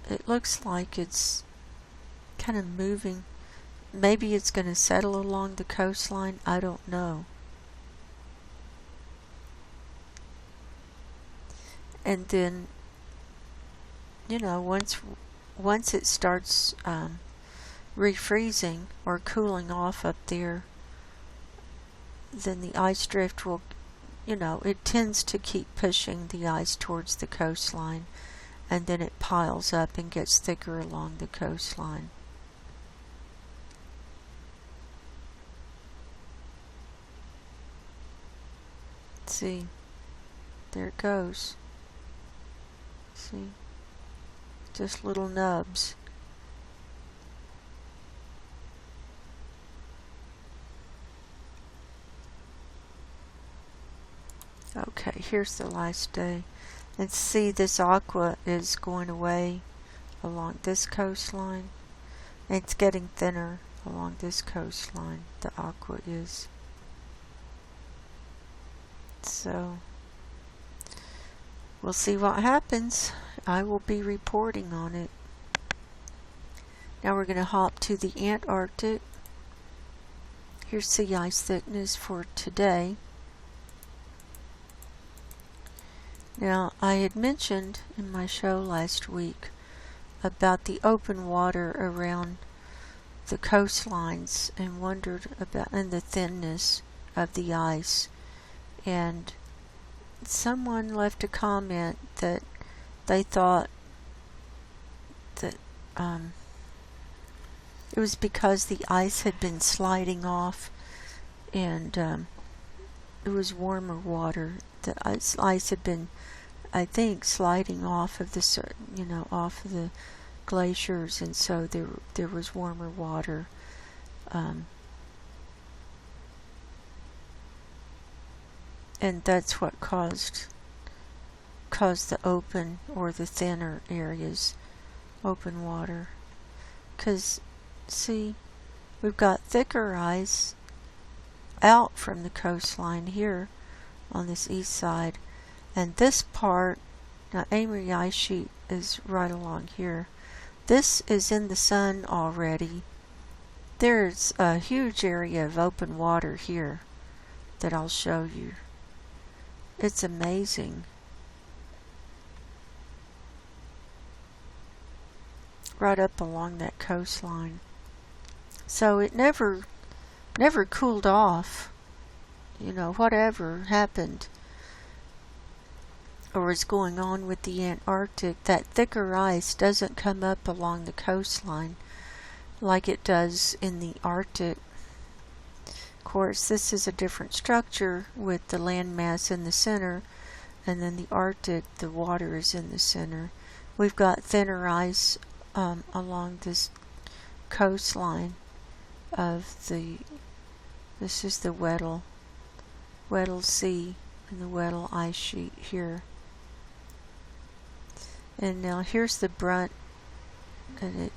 It looks like it's kind of moving. Maybe it's going to settle along the coastline. I don't know. And then, you know, once it starts refreezing or cooling off up there, then the ice drift will, you know, it tends to keep pushing the ice towards the coastline, and then it piles up and gets thicker along the coastline. See, there it goes. See, just little nubs. Okay, here's the last day. And see, this aqua is going away along this coastline. It's getting thinner along this coastline. The aqua is. So, we'll see what happens. I will be reporting on it. Now we're going to hop to the Antarctic. Here's sea ice thickness for today. Now, I had mentioned in my show last week about the open water around the coastlines and wondered about the thinness of the ice. And someone left a comment that they thought that it was because the ice had been sliding off and it was warmer water. The ice had been, I think, sliding off of the, you know, off of the glaciers, and so there was warmer water. And that's what caused the open or the thinner areas, open water. 'Cause see, we've got thicker ice out from the coastline here on this east side, and this part Now Amory ice sheet is right along here. This is in the sun already. There's a huge area of open water here that I'll show you. It's amazing. Right up along that coastline. So it never cooled off. You know, whatever happened or is going on with the Antarctic, that thicker ice doesn't come up along the coastline like it does in the Arctic. Of course, this is a different structure with the landmass in the center, and then the Arctic, the water is in the center. We've got thinner ice along this coastline of this is the Weddell Sea and the Weddell ice sheet here. And now here's the brunt, and it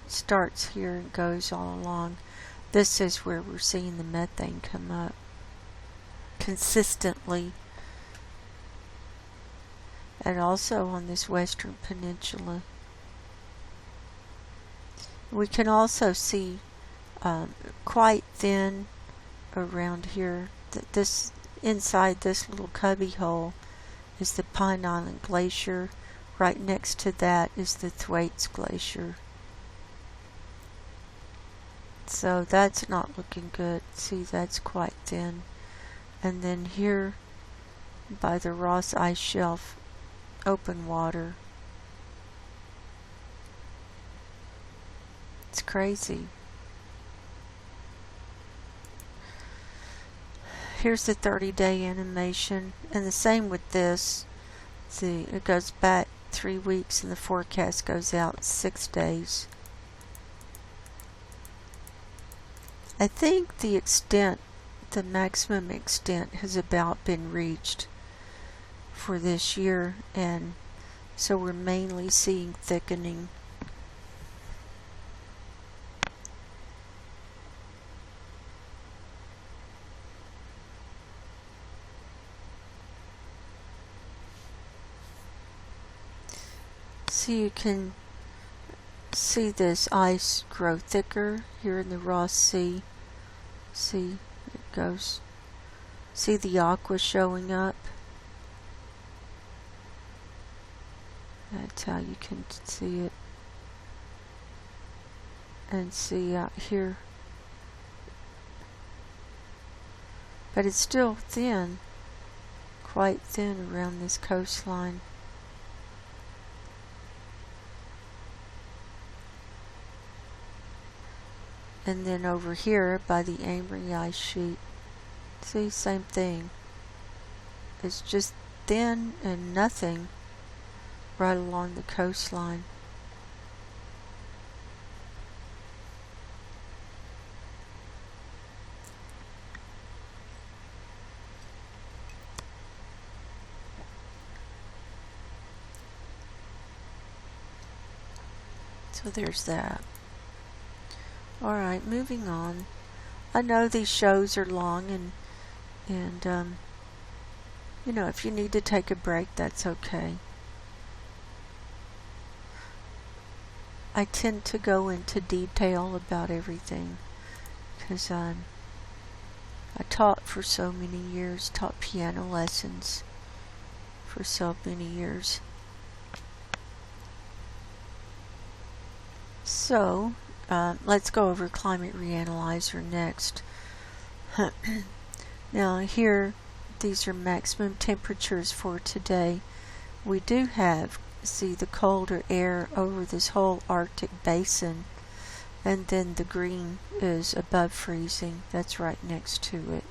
starts here and goes all along. This is where we're seeing the methane come up consistently. And also on this western peninsula. We can also see quite thin around here. This inside this little cubby hole is the Pine Island Glacier. Right next to that is the Thwaites Glacier. So that's not looking good. See, that's quite thin. And then here by the Ross Ice Shelf, open water. It's crazy. Here's the 30-day animation, and the same with this. See, it goes back 3 weeks and the forecast goes out 6 days. I think the maximum extent has about been reached for this year, and so we're mainly seeing thickening. So you can see this ice grow thicker here in the Ross Sea. See, it goes. See the aqua showing up? That's how you can see it. And see out here. But it's still thin. Quite thin around this coastline. And then over here by the Amory ice sheet, see, same thing. It's just thin and nothing right along the coastline. So there's that. Alright, moving on. I know these shows are long and you know, if you need to take a break, that's okay. I tend to go into detail about everything because I taught for so many years, taught piano lessons for so many years. So, let's go over Climate Reanalyzer next. Now here, these are maximum temperatures for today. We do have, see, the colder air over this whole Arctic basin, and then the green is above freezing. That's right next to it.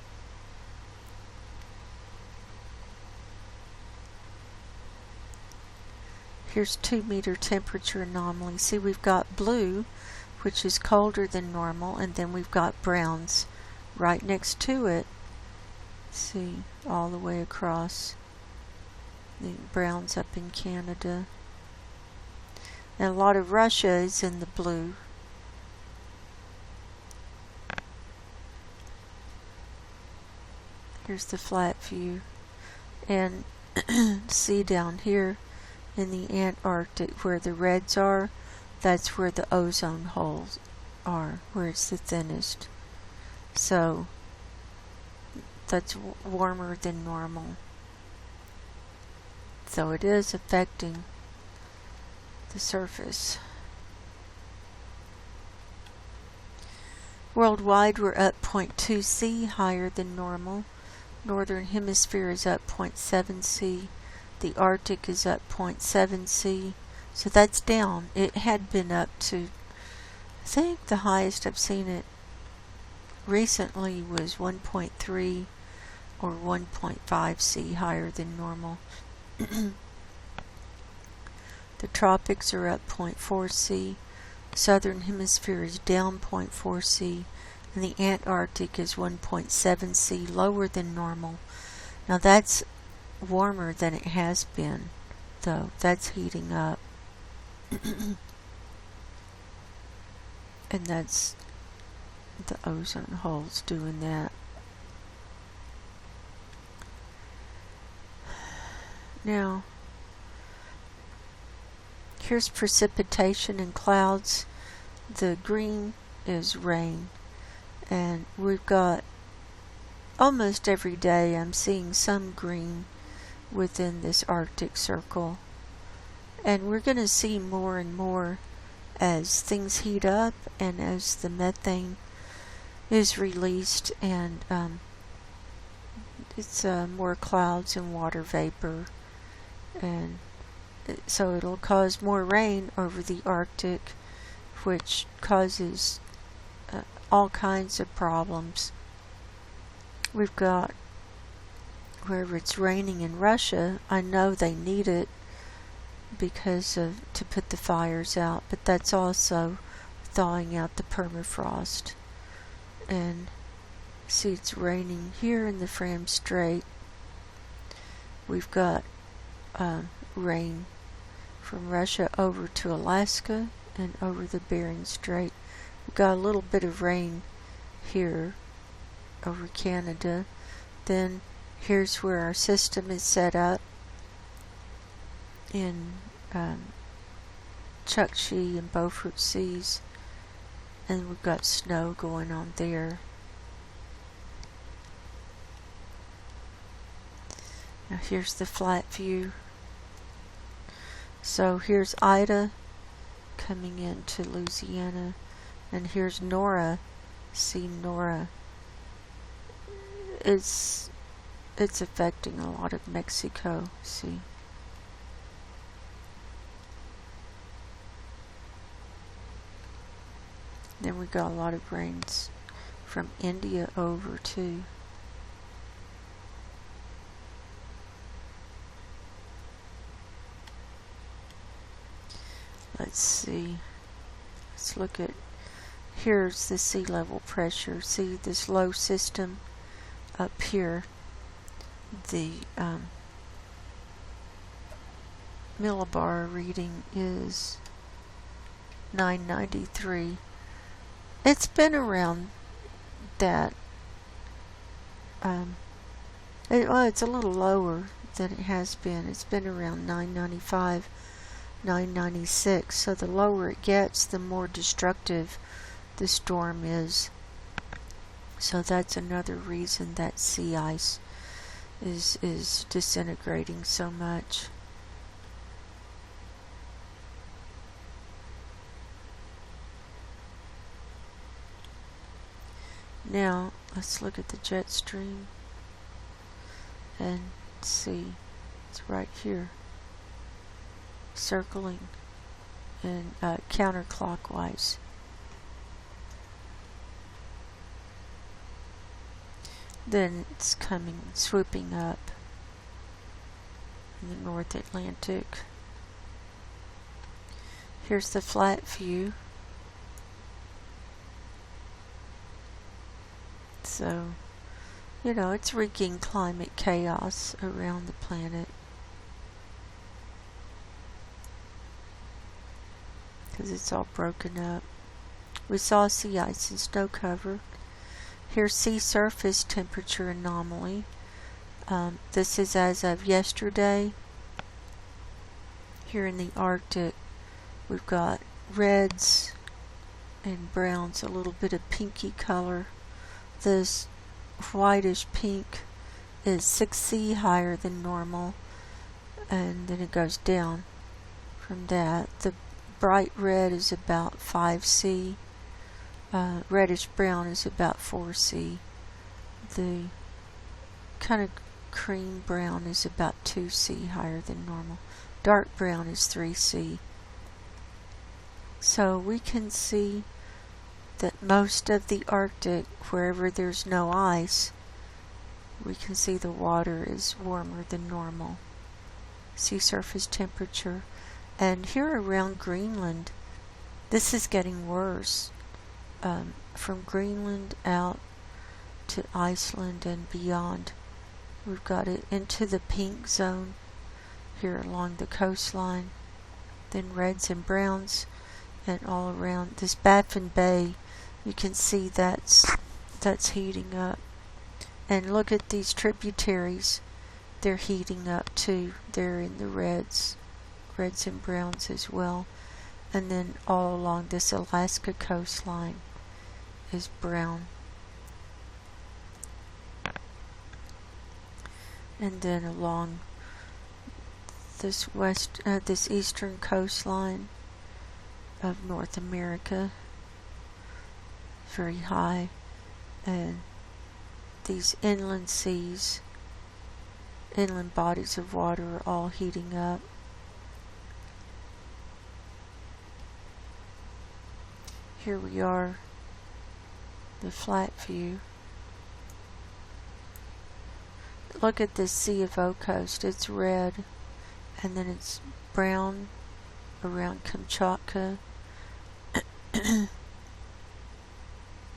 Here's 2-meter temperature anomaly. See, we've got blue, which is colder than normal, and then we've got browns right next to it. See, all the way across. The browns up in Canada. And a lot of Russia is in the blue. Here's the flat view. And see down here, in the Antarctic, where the reds are, that's where the ozone holes are, where it's the thinnest. So that's warmer than normal. So it is affecting the surface. Worldwide, we're up 0.2 C, higher than normal. Northern Hemisphere is up 0.7 C. The Arctic is up 0.7 C. So that's down. It had been up to, I think the highest I've seen it recently was 1.3 or 1.5 C higher than normal. The tropics are up 0.4 C. Southern Hemisphere is down 0.4 C. And the Antarctic is 1.7 C lower than normal. Now that's warmer than it has been, though. That's heating up. And that's the ozone holes doing that. Now, here's precipitation and clouds. The green is rain. And we've got almost every day I'm seeing some green within this Arctic circle. And we're going to see more and more as things heat up and as the methane is released, and it's more clouds and water vapor, and so it'll cause more rain over the Arctic, which causes all kinds of problems. We've got, wherever it's raining in Russia, I know they need it because of to put the fires out, but that's also thawing out the permafrost. And see, it's raining here in the Fram Strait. We've got rain from Russia over to Alaska and over the Bering Strait. We've got a little bit of rain here over Canada. Then here's where our system is set up in Chukchi and Beaufort Seas, and we've got snow going on there. Now here's the flat view. So here's Ida coming into Louisiana, and here's Nora. See Nora. It's affecting a lot of Mexico. See. Then we got a lot of rains from India over too. Let's see. Let's look at, here's the sea level pressure. See this low system up here. The millibar reading is 993. It's been around that. It's a little lower than it has been. It's been around 995, 996. So the lower it gets, the more destructive the storm is. So that's another reason that sea ice is disintegrating so much. Now, let's look at the jet stream and see, it's right here, circling and counterclockwise. Then it's coming, swooping up in the North Atlantic. Here's the flat view. So, you know, it's wreaking climate chaos around the planet. Because it's all broken up. We saw sea ice and snow cover. Here's sea surface temperature anomaly. This is as of yesterday. here in the Arctic, we've got reds and browns, a little bit of pinky color. This whitish pink is 6C higher than normal, and then it goes down from that. The bright red is about 5C. Reddish brown is about 4C. The kind of cream brown is about 2C higher than normal. Dark brown is 3C. So we can see that most of the Arctic, wherever there's no ice, we can see the water is warmer than normal. Sea surface temperature. And here around Greenland, this is getting worse. From Greenland out to Iceland and beyond, we've got it into the pink zone here along the coastline, then reds and browns, and all around this Baffin Bay. You can see that's heating up. And look at these tributaries, they're heating up too. They're in the reds and browns as well. And then all along this Alaska coastline is brown. And then along this this eastern coastline of North America, very high, and these inland seas, inland bodies of water are all heating up. Here we are, the flat view. Look at this Sea of O coast. It's red, and then it's brown around Kamchatka.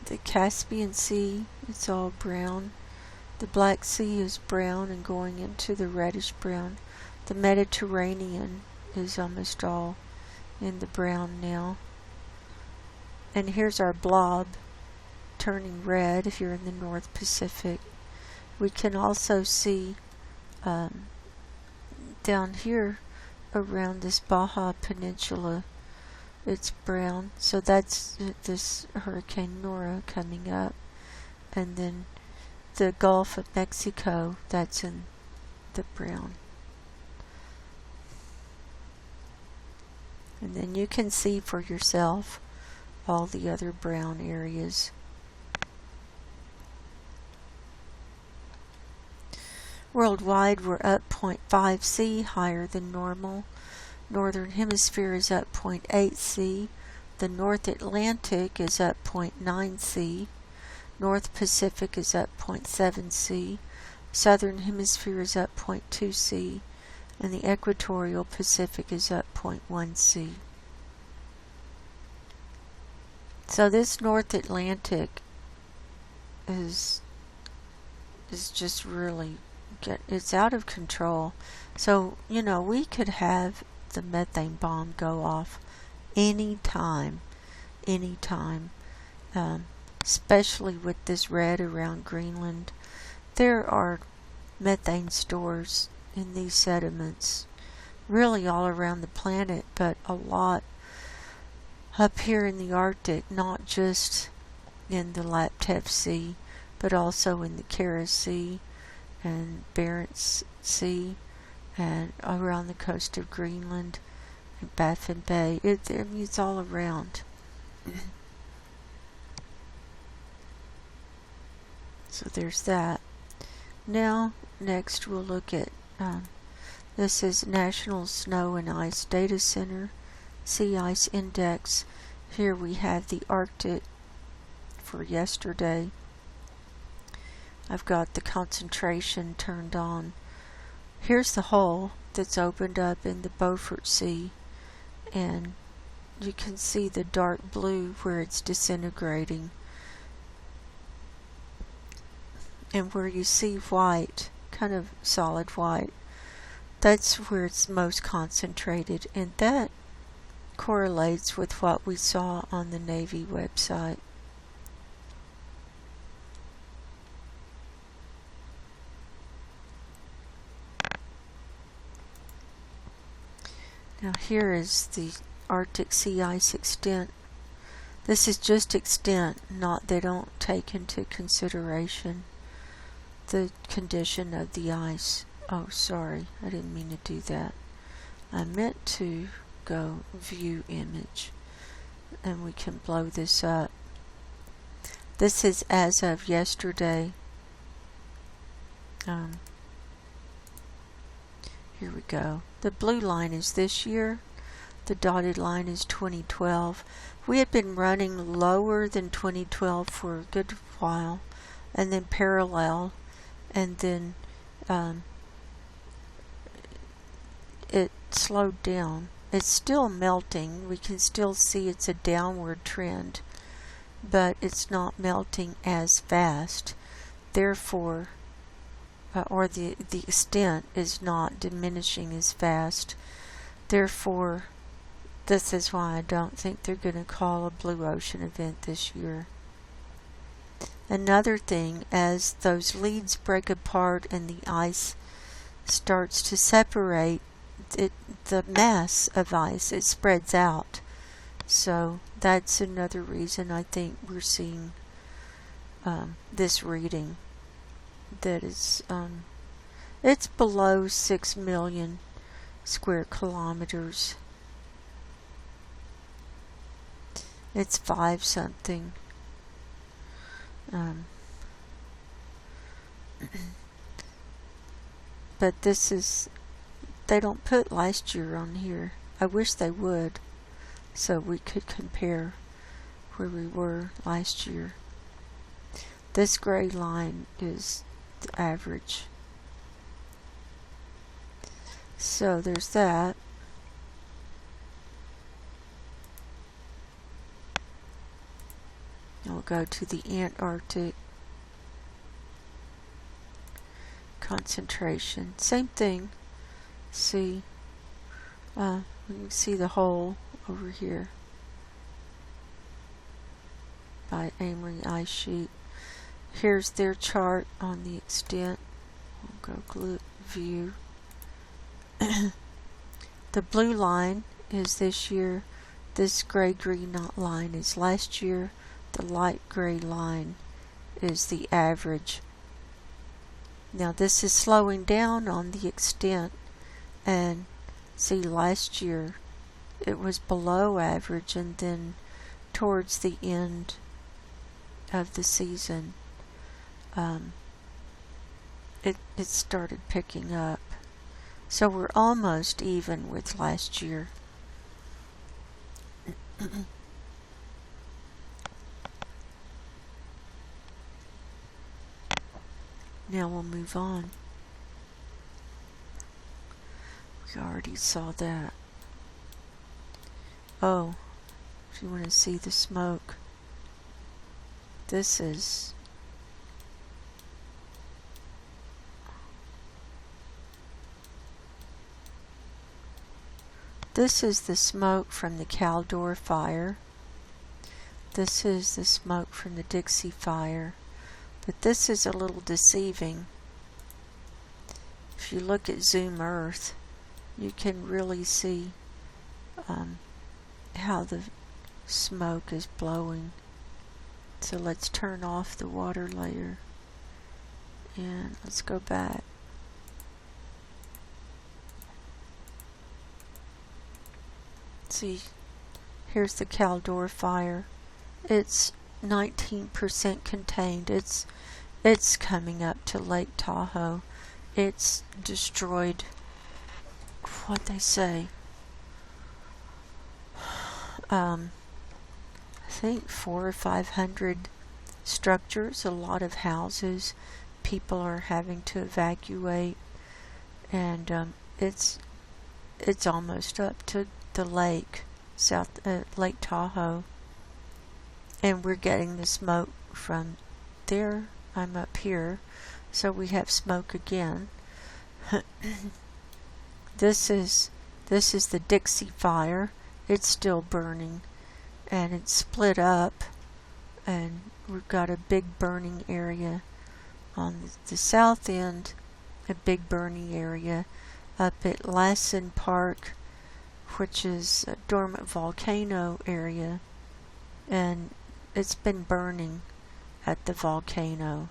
The Caspian Sea, it's all brown. The Black Sea is brown and going into the reddish brown. The Mediterranean is almost all in the brown now. And here's our blob turning red if you're in the North Pacific. We can also see down here around this Baja Peninsula, it's brown. So that's this Hurricane Nora coming up. And then the Gulf of Mexico, that's in the brown. And then you can see for yourself all the other brown areas. Worldwide, we're up 0.5 C higher than normal. Northern Hemisphere is up 0.8 C. The North Atlantic is up 0.9 C. North Pacific is up 0.7 C. Southern Hemisphere is up 0.2 C. And the Equatorial Pacific is up 0.1 C. So this North Atlantic is just really it's out of control. So, you know, we could have the methane bomb go off anytime, especially with this red around Greenland. There are methane stores in these sediments really all around the planet, but a lot up here in the Arctic, not just in the Laptev Sea, but also in the Kara Sea and Barents Sea and around the coast of Greenland and Baffin Bay. It's all around. So there's that. Now, next we'll look at, this is National Snow and Ice Data Center, Sea Ice Index. Here we have the Arctic for yesterday. I've got the concentration turned on. Here's the hole that's opened up in the Beaufort Sea, and you can see the dark blue where it's disintegrating, and where you see white, kind of solid white, that's where it's most concentrated, and that correlates with what we saw on the Navy website. Now here is the Arctic sea ice extent. This is just extent, not they don't take into consideration the condition of the ice. Oh, sorry, I didn't mean to do that. I meant to go view image, and we can blow this up. This is as of yesterday. Here we go. The blue line is this year. The dotted line is 2012. We had been running lower than 2012 for a good while, and then parallel, and then it slowed down. It's still melting. We can still see it's a downward trend, but it's not melting as fast. Therefore, or the extent is not diminishing as fast. Therefore, this is why I don't think they're going to call a blue ocean event this year. Another thing, as those leads break apart and the ice starts to separate, the mass of ice, it spreads out. So that's another reason I think we're seeing this reading that is it's below 6 million square kilometers. It's 5 something. But this is, they don't put last year on here. I wish they would, so we could compare where we were last year. This gray line is the average. So there's that. We'll go to the Antarctic concentration. Same thing. See, you can see the hole over here by Amory ice sheet. Here's their chart on the extent. We'll go view. The blue line is this year. This gray-green line is last year. The light gray line is the average. Now this is slowing down on the extent, and see, last year it was below average, and then towards the end of the season it started picking up. So we're almost even with last year. Now we'll move on. We already saw that. Oh, if you want to see the smoke, this is the smoke from the Caldor fire. This is the smoke from the Dixie fire. But this is a little deceiving. If you look at Zoom Earth, you can really see how the smoke is blowing. So let's turn off the water layer and let's go back. See, here's the Caldor fire. It's 19% contained. It's coming up to Lake Tahoe. It's destroyed, what they say, I think 400 or 500 structures, a lot of houses. People are having to evacuate, and it's almost up to the lake, Lake Tahoe, and we're getting the smoke from there. I'm up here, so we have smoke again. This is the Dixie fire. It's still burning, and it's split up, and we've got a big burning area on the south end, a big burning area up at Lassen Park which is a dormant volcano area, and it's been burning at the volcano.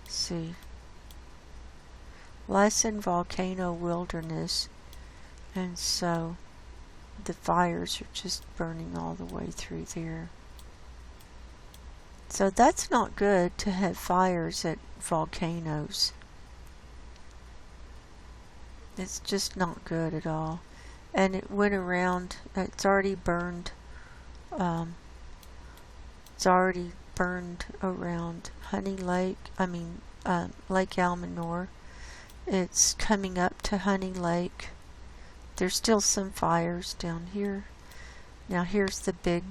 See, Lassen volcano wilderness, and so the fires are just burning all the way through there. So that's not good to have fires at volcanoes. It's just not good at all. And it went around, it's already burned, around Lake Almanor. It's coming up to Honey Lake. There's still some fires down here. Now here's the big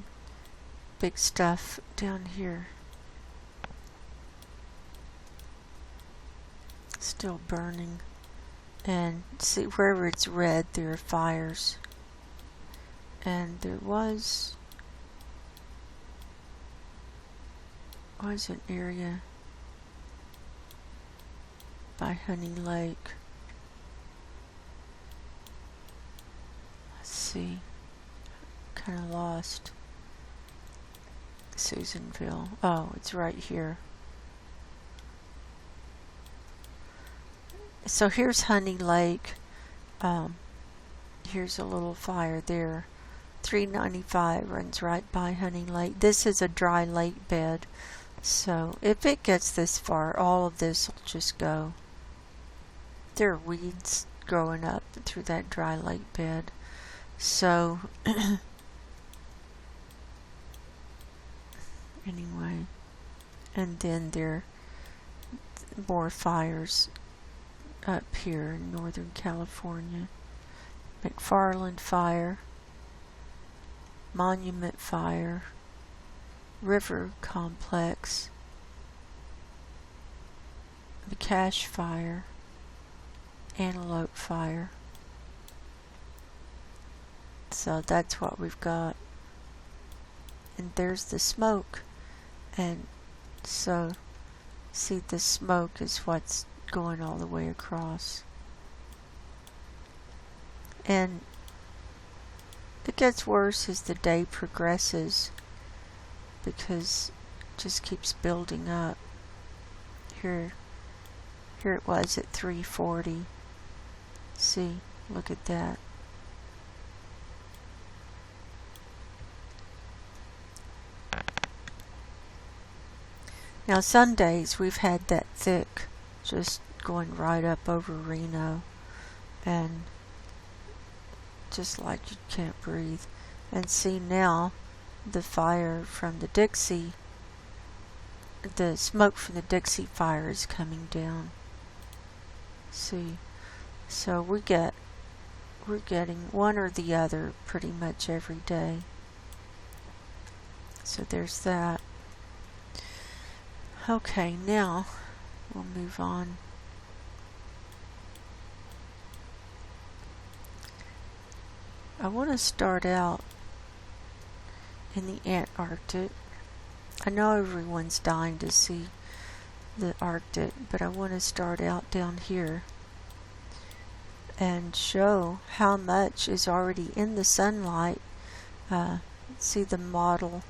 stuff down here. Still burning. And see, wherever it's red, there are fires. And there was an area by Honey Lake. Let's see. Kind of lost. Susanville. Oh, it's right here. So here's Honey Lake. Here's a little fire there. 395 runs right by Honey Lake. This is a dry lake bed. So if it gets this far, all of this will just go. There are weeds growing up through that dry lake bed. So anyway, and then there are more fires up here in Northern California. McFarland Fire, Monument Fire, River Complex, the Cache Fire, Antelope Fire. So that's what we've got. And there's the smoke. And so, see, the smoke is what's going all the way across. And it gets worse as the day progresses because it just keeps building up. Here it was at 340. See, look at that. Now some days we've had that thick, just going right up over Reno, and just like you can't breathe. And see now, the fire from the Dixie, the smoke from the Dixie fire is coming down. See, so we're getting one or the other pretty much every day. So there's that. Okay, now we'll move on. I want to start out in the Antarctic. I know everyone's dying to see the Arctic, but I want to start out down here and show how much is already in the sunlight. See the model.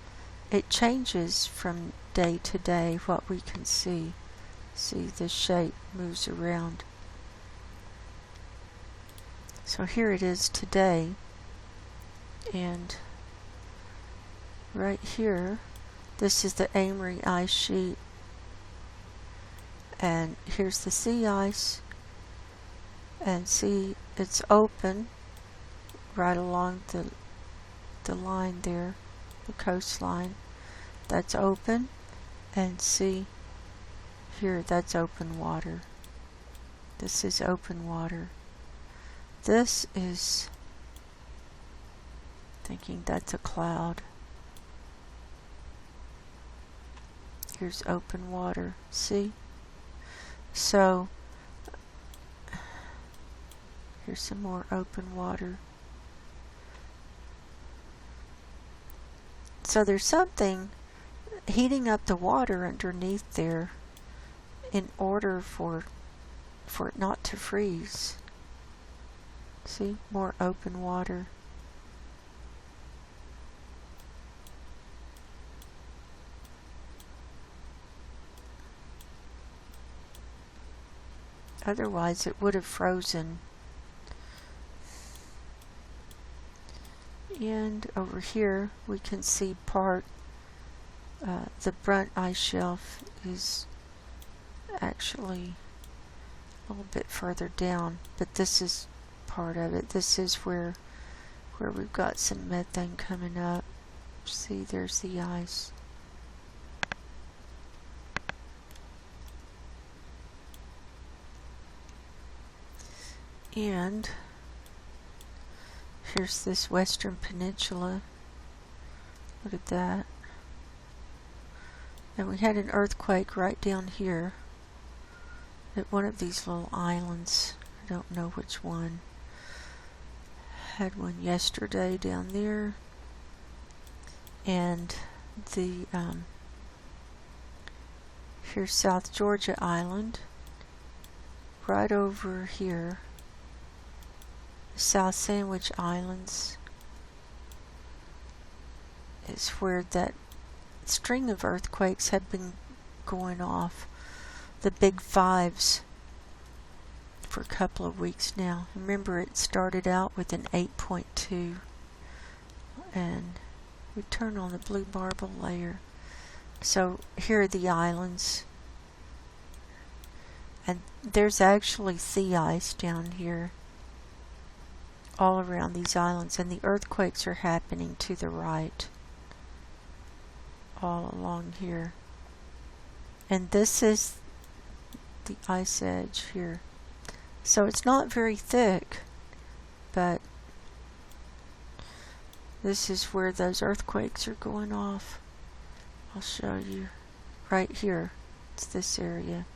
It changes from day to day what we can see. See, the shape moves around. So here it is today, and right here, this is the Amory ice sheet, and here's the sea ice, and see, it's open right along the line there, the coastline. That's open, and see here, that's open water. This is open water. This is, thinking that's a cloud. Here's open water. See? So here's some more open water. So there's something heating up the water underneath there in order for it not to freeze. See, more open water. Otherwise it would have frozen. And over here we can see the Brunt ice shelf is actually a little bit further down, but this is part of it. This is where we've got some methane coming up. See, there's the ice. And here's this western peninsula. Look at that. And we had an earthquake right down here at one of these little islands. I don't know which one. Had one yesterday down there. And the here's South Georgia Island. Right over here. South Sandwich Islands is where that string of earthquakes have been going off, the big fives, for a couple of weeks now. Remember, it started out with an 8.2, and we turn on the blue marble layer. So here are the islands, and there's actually sea ice down here all around these islands, and the earthquakes are happening to the right all along here. And this is the ice edge here. So it's not very thick, but this is where those earthquakes are going off. I'll show you right here. It's this area.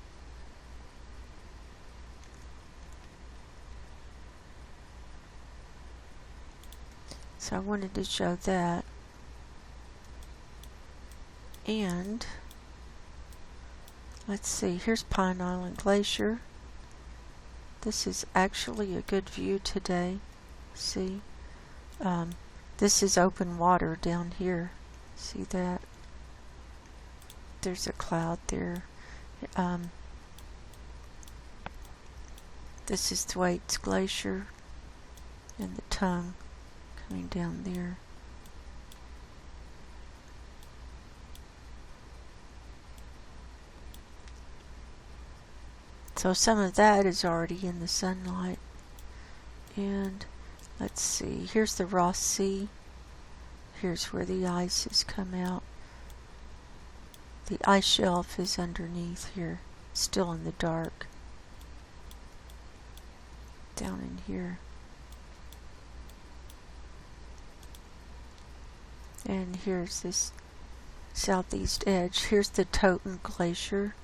So I wanted to show that. And let's see, here's Pine Island Glacier. This is actually a good view today. See, this is open water down here. See that? There's a cloud there. This is Thwaites Glacier and the tongue coming down there. So some of that is already in the sunlight. And let's see, here's the Ross Sea. Here's where the ice has come out. The ice shelf is underneath here, still in the dark. Down in here. And here's this southeast edge. Here's the Totten Glacier.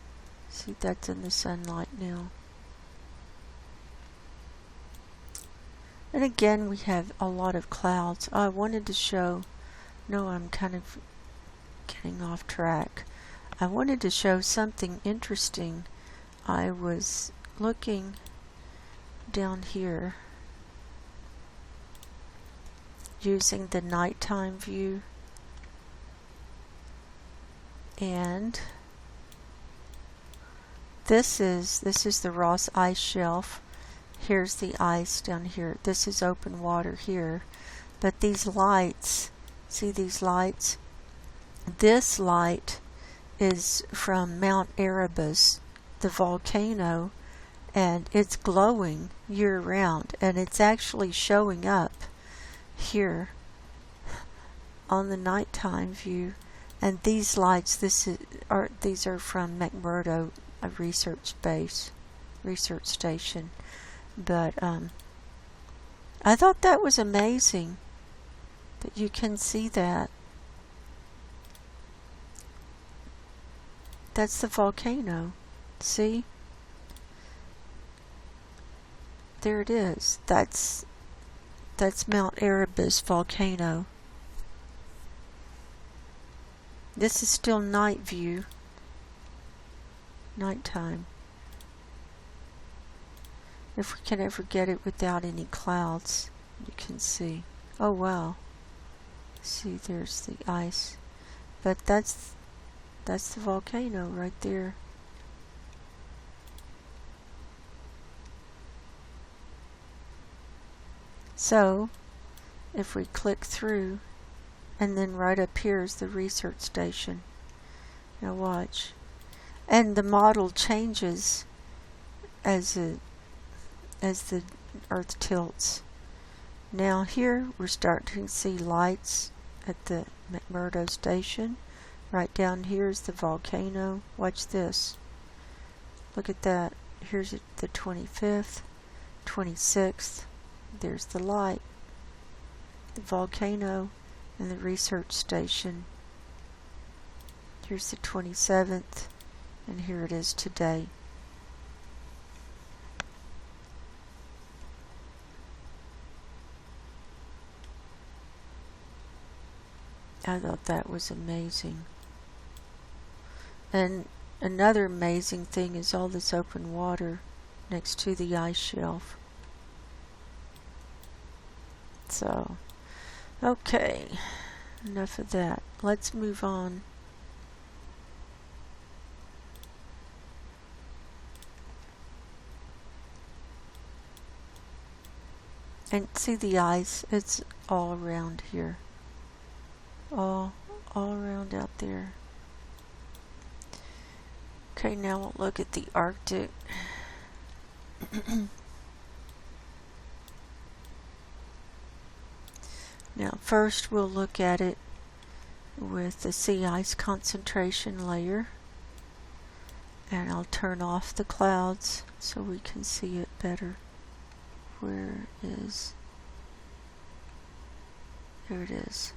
See, that's in the sunlight now. And again, we have a lot of clouds. I wanted to show, no, I'm kind of getting off track. I wanted to show something interesting. I was looking down here using the nighttime view, and this is the Ross ice shelf. Here's the ice down here. This is open water here. But these lights, see these lights? This light is from Mount Erebus, the volcano, and it's glowing year round, and it's actually showing up here on the nighttime view. And these lights, these are from McMurdo, a research station. But I thought that was amazing that you can see that. That's the volcano. See? There it is. That's Mount Erebus volcano. This is still night view. Nighttime. if we can ever get it without any clouds. You can see. Oh wow. See, there's the ice. But that's the volcano right there. So, if we click through, and then right up here is the research station. Now watch. And the model changes as the Earth tilts. Now here we're starting to see lights at the McMurdo station. Right down here is the volcano. Watch this. Look at that. Here's the 25th, 26th. There's the light, the volcano, and the research station. Here's the 27th, and here it is today. I thought that was amazing. And another amazing thing is all this open water next to the ice shelf. So, okay, enough of that. Let's move on. And see the ice, it's all around here. All around out there. Okay, now we'll look at the Arctic. Now first we'll look at it with the sea ice concentration layer, and I'll turn off the clouds so we can see it better. Where is, there it is.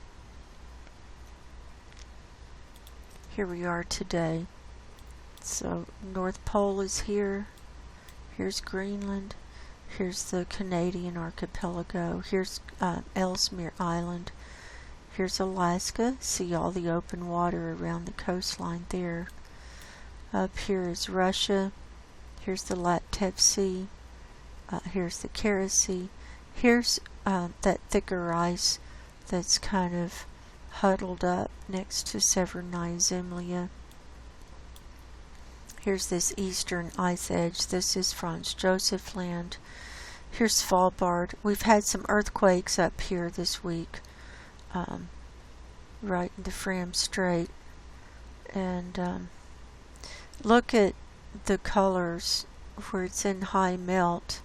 Here we are today. So North Pole is here. Here's Greenland. Here's the Canadian archipelago. Here's Ellesmere Island. Here's Alaska. See all the open water around the coastline there. Up here is Russia. Here's the Laptev Sea. Here's the Kara Sea. Here's that thicker ice that's kind of huddled up next to Severnaya Zemlya. Here's this eastern ice edge. This is Franz Josef Land. Here's Svalbard. We've had some earthquakes up here this week, right in the Fram Strait. And look at the colors where it's in high melt.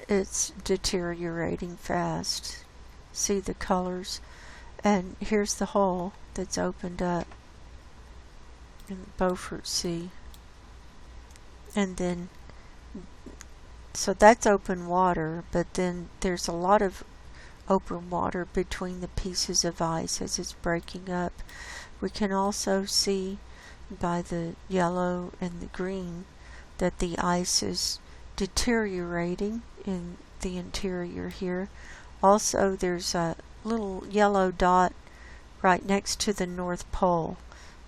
It's deteriorating fast. See the colors? And here's the hole that's opened up in the Beaufort Sea. And then, so that's open water, but then there's a lot of open water between the pieces of ice as it's breaking up. We can also see by the yellow and the green that the ice is deteriorating in the interior here. Also, there's a little yellow dot right next to the North Pole.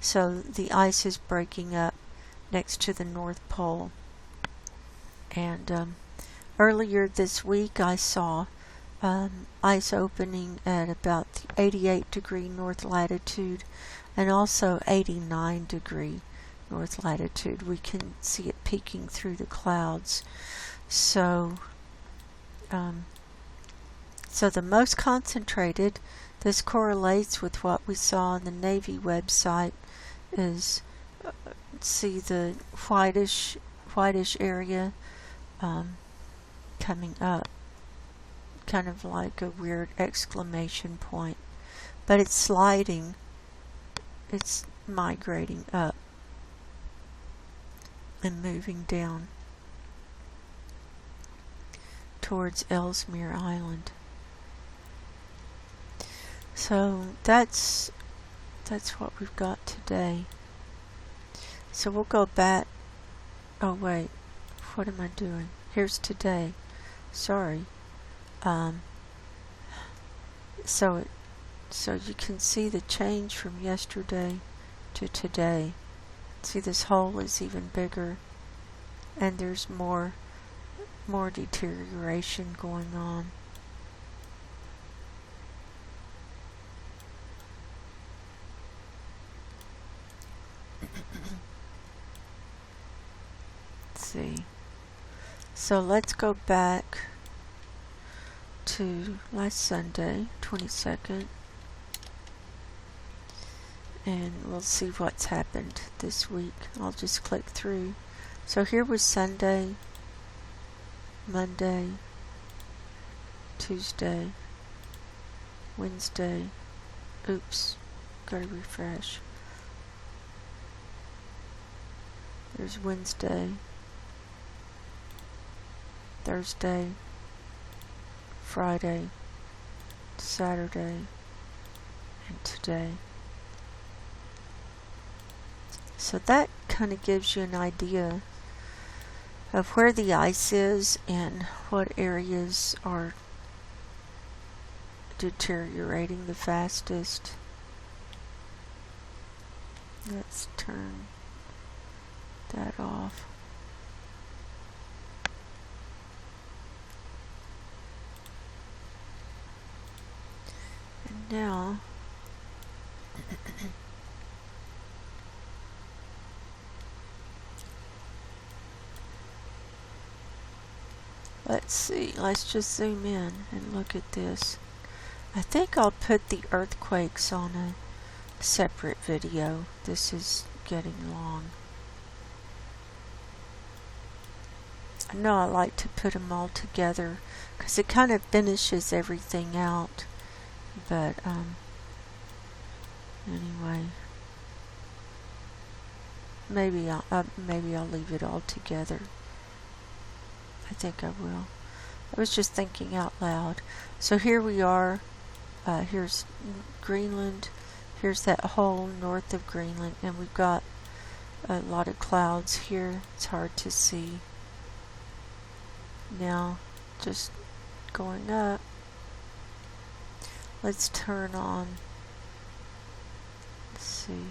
So the ice is breaking up next to the North Pole. And earlier this week I saw ice opening at about the 88 degree north latitude and also 89 degree north latitude. We can see it peeking through the clouds. So the most concentrated, this correlates with what we saw on the Navy website, is see the whitish area coming up, kind of like a weird exclamation point, but it's sliding, it's migrating up and moving down towards Ellesmere Island. So that's what we've got today. So we'll go back. Oh wait, what am I doing? Here's today. Sorry. So you can see the change from yesterday to today. See, this hole is even bigger, and there's more more deterioration going on. Let's see. So let's go back to last Sunday, 22nd, and we'll see what's happened this week. I'll just click through. So here was Sunday, Monday, Tuesday, Wednesday. Oops, gotta refresh. There's Wednesday, Thursday, Friday, Saturday, and today. So that kind of gives you an idea of where the ice is and what areas are deteriorating the fastest. Let's turn that off. And now let's see, let's just zoom in and look at this. I think I'll put the earthquakes on a separate video. This is getting long. I know I like to put them all together because it kind of finishes everything out. But anyway, maybe I'll leave it all together. I think I will. I was just thinking out loud. So here we are. Here's Greenland. Here's that whole north of Greenland, and we've got a lot of clouds here. It's hard to see. Now, just going up. Let's turn on. Let's see.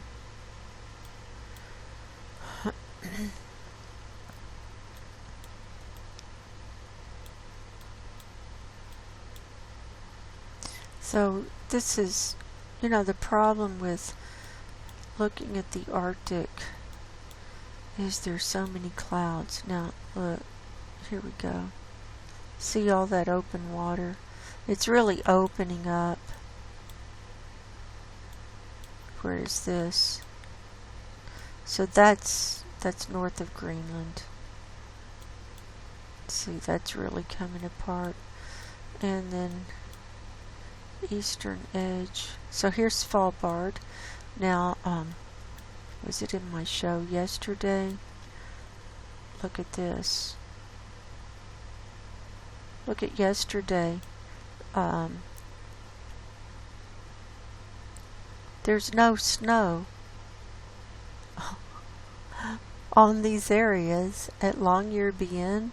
So this is, the problem with looking at the Arctic is there's so many clouds. Now, look, here we go. See all that open water? It's really opening up. Where is this? So that's north of Greenland. See, that's really coming apart. And then eastern edge. So here's Svalbard. Now, was it in my show yesterday? Look at this. Look at yesterday. There's no snow on these areas at Longyearbyen,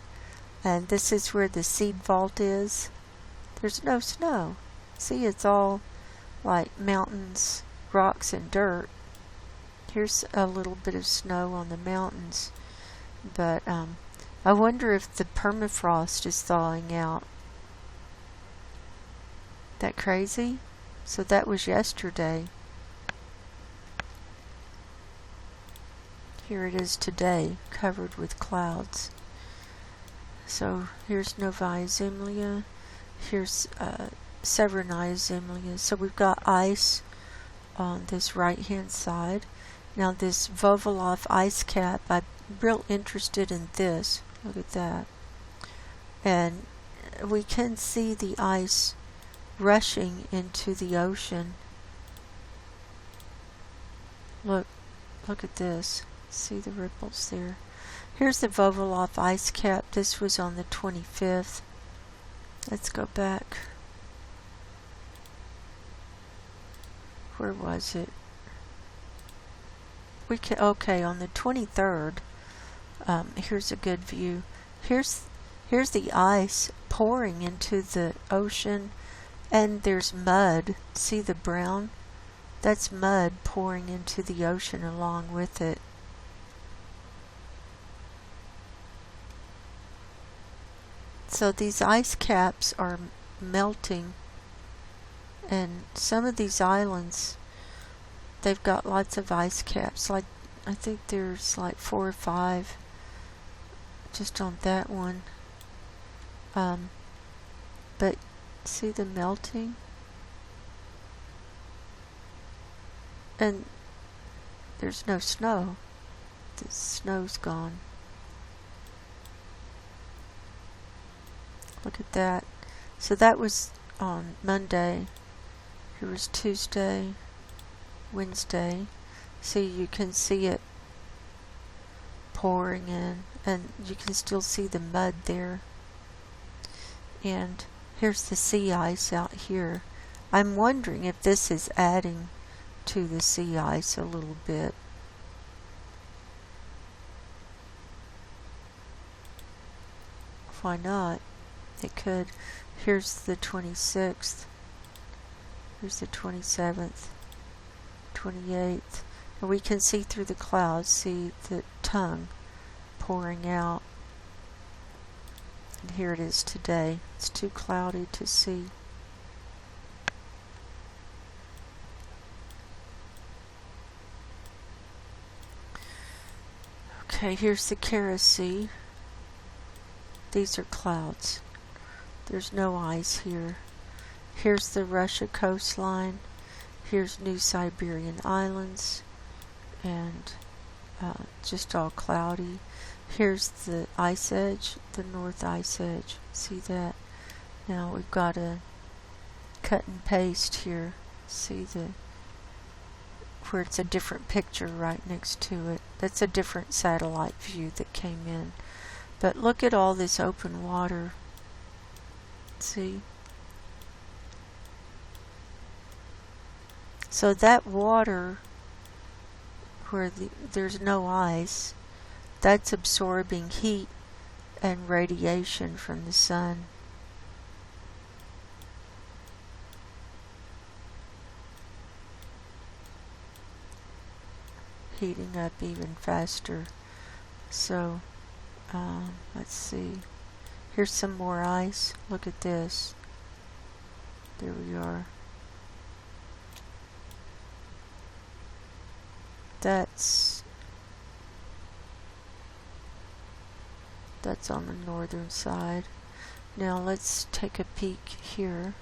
and this is where the seed vault is. There's no snow. See, it's all like mountains, rocks, and dirt. Here's a little bit of snow on the mountains, but I wonder if the permafrost is thawing out. That crazy? So that was yesterday. Here it is today, covered with clouds. So here's Novaya Zemlya. Here's Severnaya Zemlya. So we've got ice on this right hand side. Now this Vovolov ice cap, I'm real interested in this. Look at that. And we can see the ice rushing into the ocean. Look at this. See the ripples there. Here's the Vovolov ice cap. This was on the 25th. Let's go back. Where was it? Okay, on the 23rd. Here's a good view. Here's the ice pouring into the ocean, and there's mud. See the brown? That's mud pouring into the ocean along with it. So these ice caps are melting, and some of these islands, they've got lots of ice caps. Like, I think there's like 4 or 5 just on that one. But see the melting? And there's no snow. The snow's gone. Look at that. So that was on Monday. Here was Tuesday, Wednesday. See, you can see it pouring in, and you can still see the mud there. And here's the sea ice out here. I'm wondering if this is adding to the sea ice a little bit. Why not? It could. Here's the 26th. Here's the 27th, 28th. And we can see through the clouds, see the tongue pouring out. And here it is today. It's too cloudy to see. Okay, here's the Kara Sea. These are clouds. There's no ice here. Here's the Russia coastline. Here's New Siberian Islands. And just all cloudy. Here's the ice edge, the north ice edge. See that? Now we've got a cut and paste here. See the where it's a different picture right next to it. That's a different satellite view that came in. But look at all this open water. See? So that water where there's no ice, that's absorbing heat and radiation from the sun. Heating up even faster. So let's see. Here's some more ice. Look at this. There we are. That's on the northern side. Now let's take a peek here.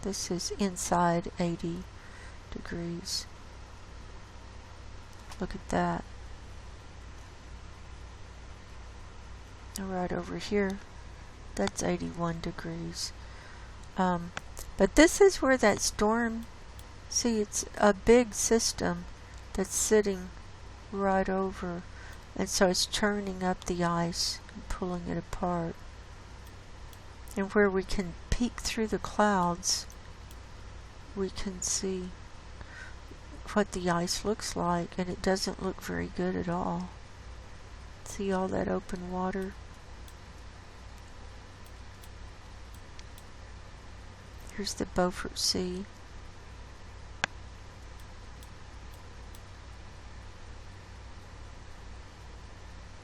This is inside 80 degrees. Look at that. Right over here, that's 81 degrees. But this is where that storm, see, it's a big system that's sitting right over, and so it's churning up the ice and pulling it apart. And where we can peek through the clouds, we can see what the ice looks like, and it doesn't look very good at all. See all that open water? Here's the Beaufort Sea.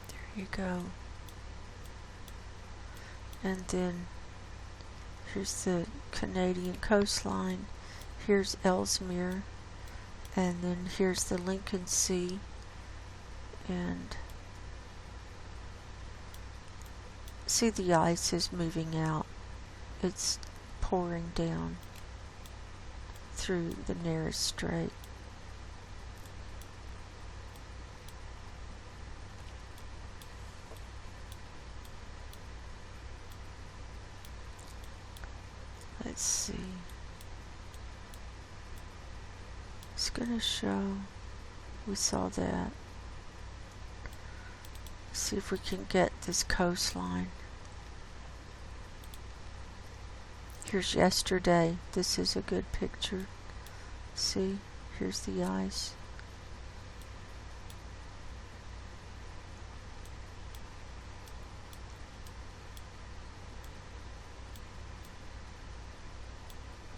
There you go. And then here's the Canadian coastline. Here's Ellesmere. And then here's the Lincoln Sea. And see, the ice is moving out. It's pouring down through the Nares Strait. Let's see. It's gonna show. We saw that. See if we can get this coastline. Here's yesterday. This is a good picture. See, here's the ice.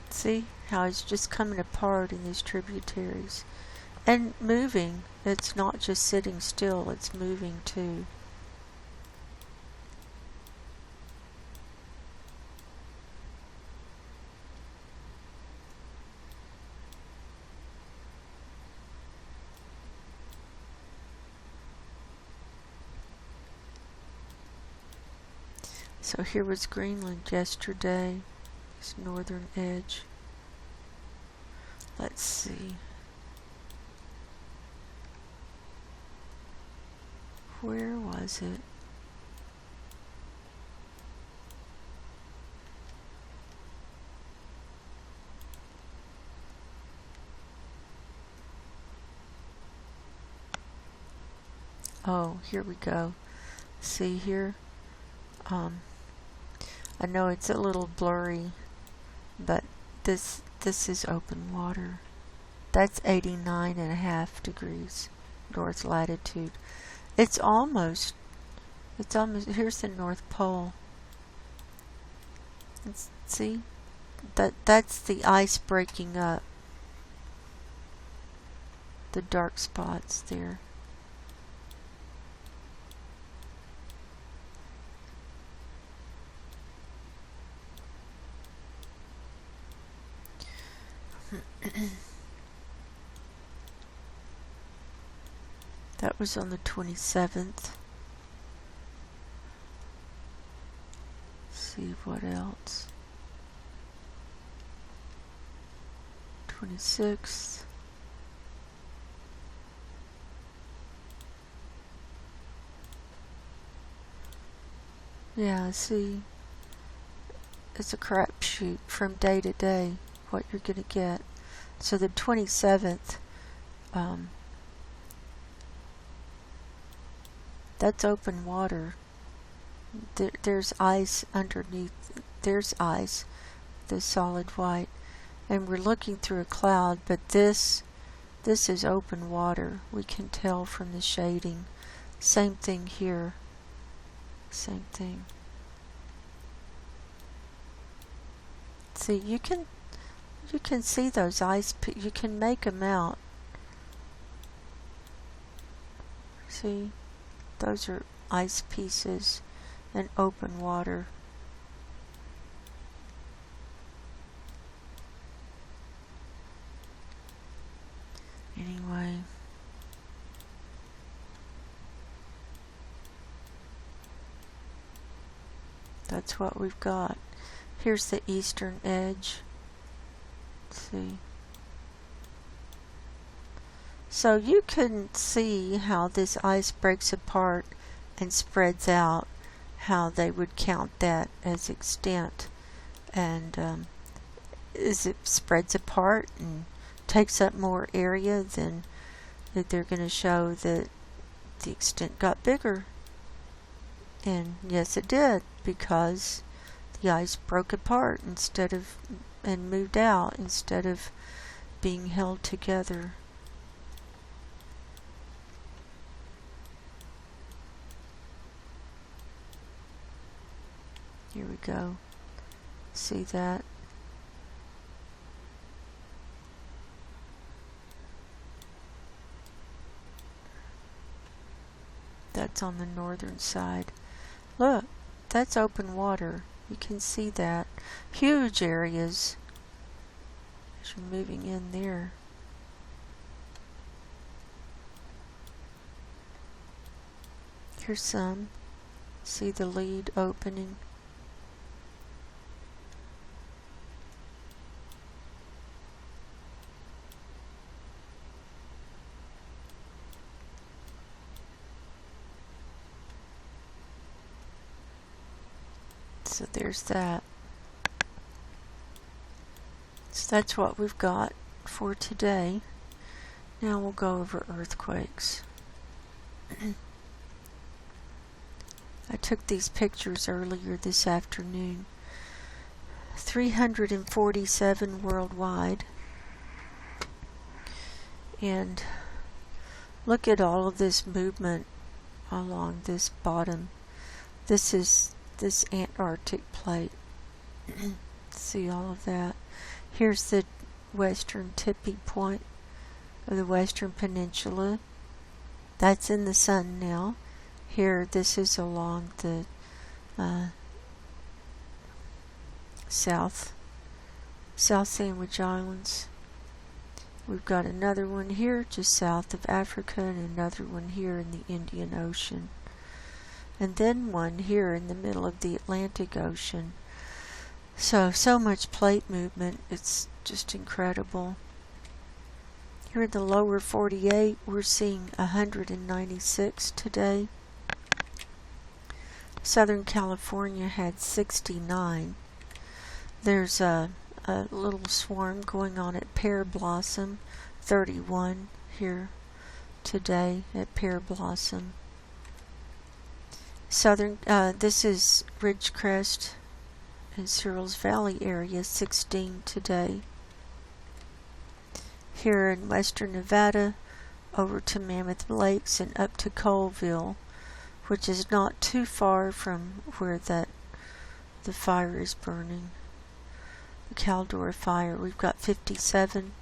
See how it's just coming apart in these tributaries and moving. It's not just sitting still, it's moving too. So here was Greenland yesterday, this northern edge. Let's see. Where was it? Oh, here we go. See here? I know it's a little blurry, but this is open water. That's 89.5 degrees north latitude. It's almost, here's the North Pole. See? That's the ice breaking up. The dark spots there. That was on the 27th. See what else. 26th. Yeah, see, it's a crapshoot from day to day what you're going to get. So the 27th, that's open water. There's ice underneath. There's ice, the solid white, and we're looking through a cloud. But this is open water. We can tell from the shading. Same thing here. Same thing. See, you can see those ice. You can make them out. See, those are ice pieces in open water. Anyway, that's what we've got. Here's the eastern edge. Let's see. So you can see how this ice breaks apart and spreads out, how they would count that as extent. And as it spreads apart and takes up more area, then they're going to show that the extent got bigger. And yes, it did, because the ice broke apart and moved out instead of being held together. Here we go. See that? That's on the northern side. Look, that's open water. You can see that. Huge areas as you're moving in there. Here's some. See the lead opening. So there's that. So that's what we've got for today. Now we'll go over earthquakes. I took these pictures earlier this afternoon. 347 worldwide. And look at all of this movement along this bottom. This is this Antarctic plate. See all of that. Here's the western tipping point of the Western Peninsula. That's in the sun now. Here, this is along the South Sandwich Islands. We've got another one here just south of Africa and another one here in the Indian Ocean. and then one here in the middle of the Atlantic Ocean. So much plate movement, it's just incredible. Here in the lower 48, we're seeing 196 today. Southern California had 69. There's a little swarm going on at Pear Blossom, 31 here today at Pear Blossom. This is Ridgecrest in Searles Valley area, 16 today. Here in western Nevada, over to Mammoth Lakes and up to Colville, which is not too far from where the fire is burning. The Caldor fire, we've got 57.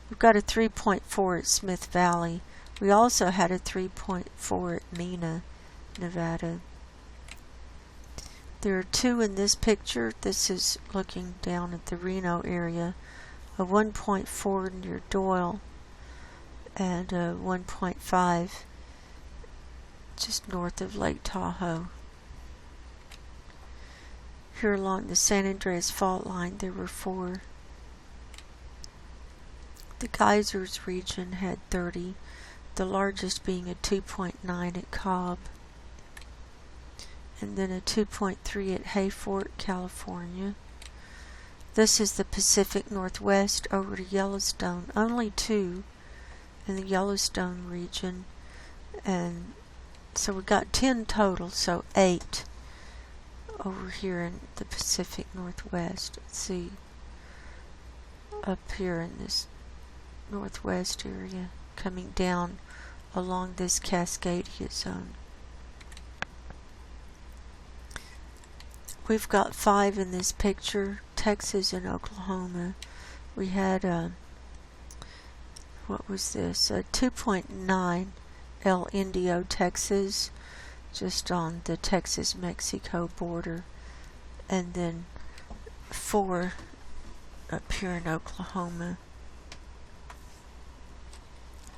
We've got a 3.4 at Smith Valley. We also had a 3.4 at Mena, Nevada. There are two in this picture. This is looking down at the Reno area. A 1.4 near Doyle and a 1.5 just north of Lake Tahoe. Here along the San Andreas fault line there were 4. The geysers region had 30, the largest being a 2.9 at Cobb, and then a 2.3 at Hayfort, California. This is the Pacific Northwest over to Yellowstone. Only 2 in the Yellowstone region, and so we got 10 total, so 8 over here in the Pacific Northwest. Let's see, up here in this northwest area, coming down along this Cascadia zone. We've got 5 in this picture, Texas and Oklahoma. We had what was this? A 2.9 El Indio, Texas, just on the Texas-Mexico border, and then 4 up here in Oklahoma,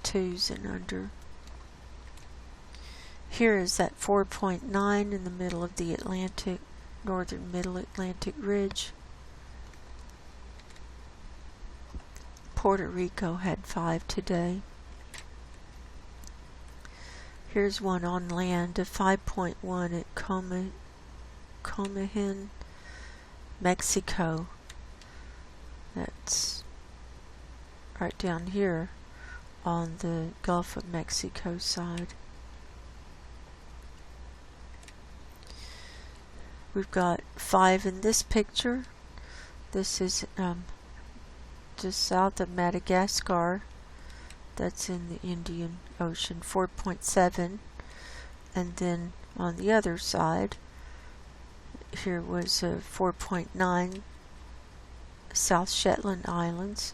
2s and under. Here is that 4.9 in the middle of the Atlantic, northern middle Atlantic ridge. Puerto Rico had 5 today. Here's one on land, a 5.1 at Comahin, Mexico. That's right down here on the Gulf of Mexico side. We've got 5 in this picture. This is just south of Madagascar. That's in the Indian Ocean, 4.7. And then on the other side, here was a 4.9, South Shetland Islands.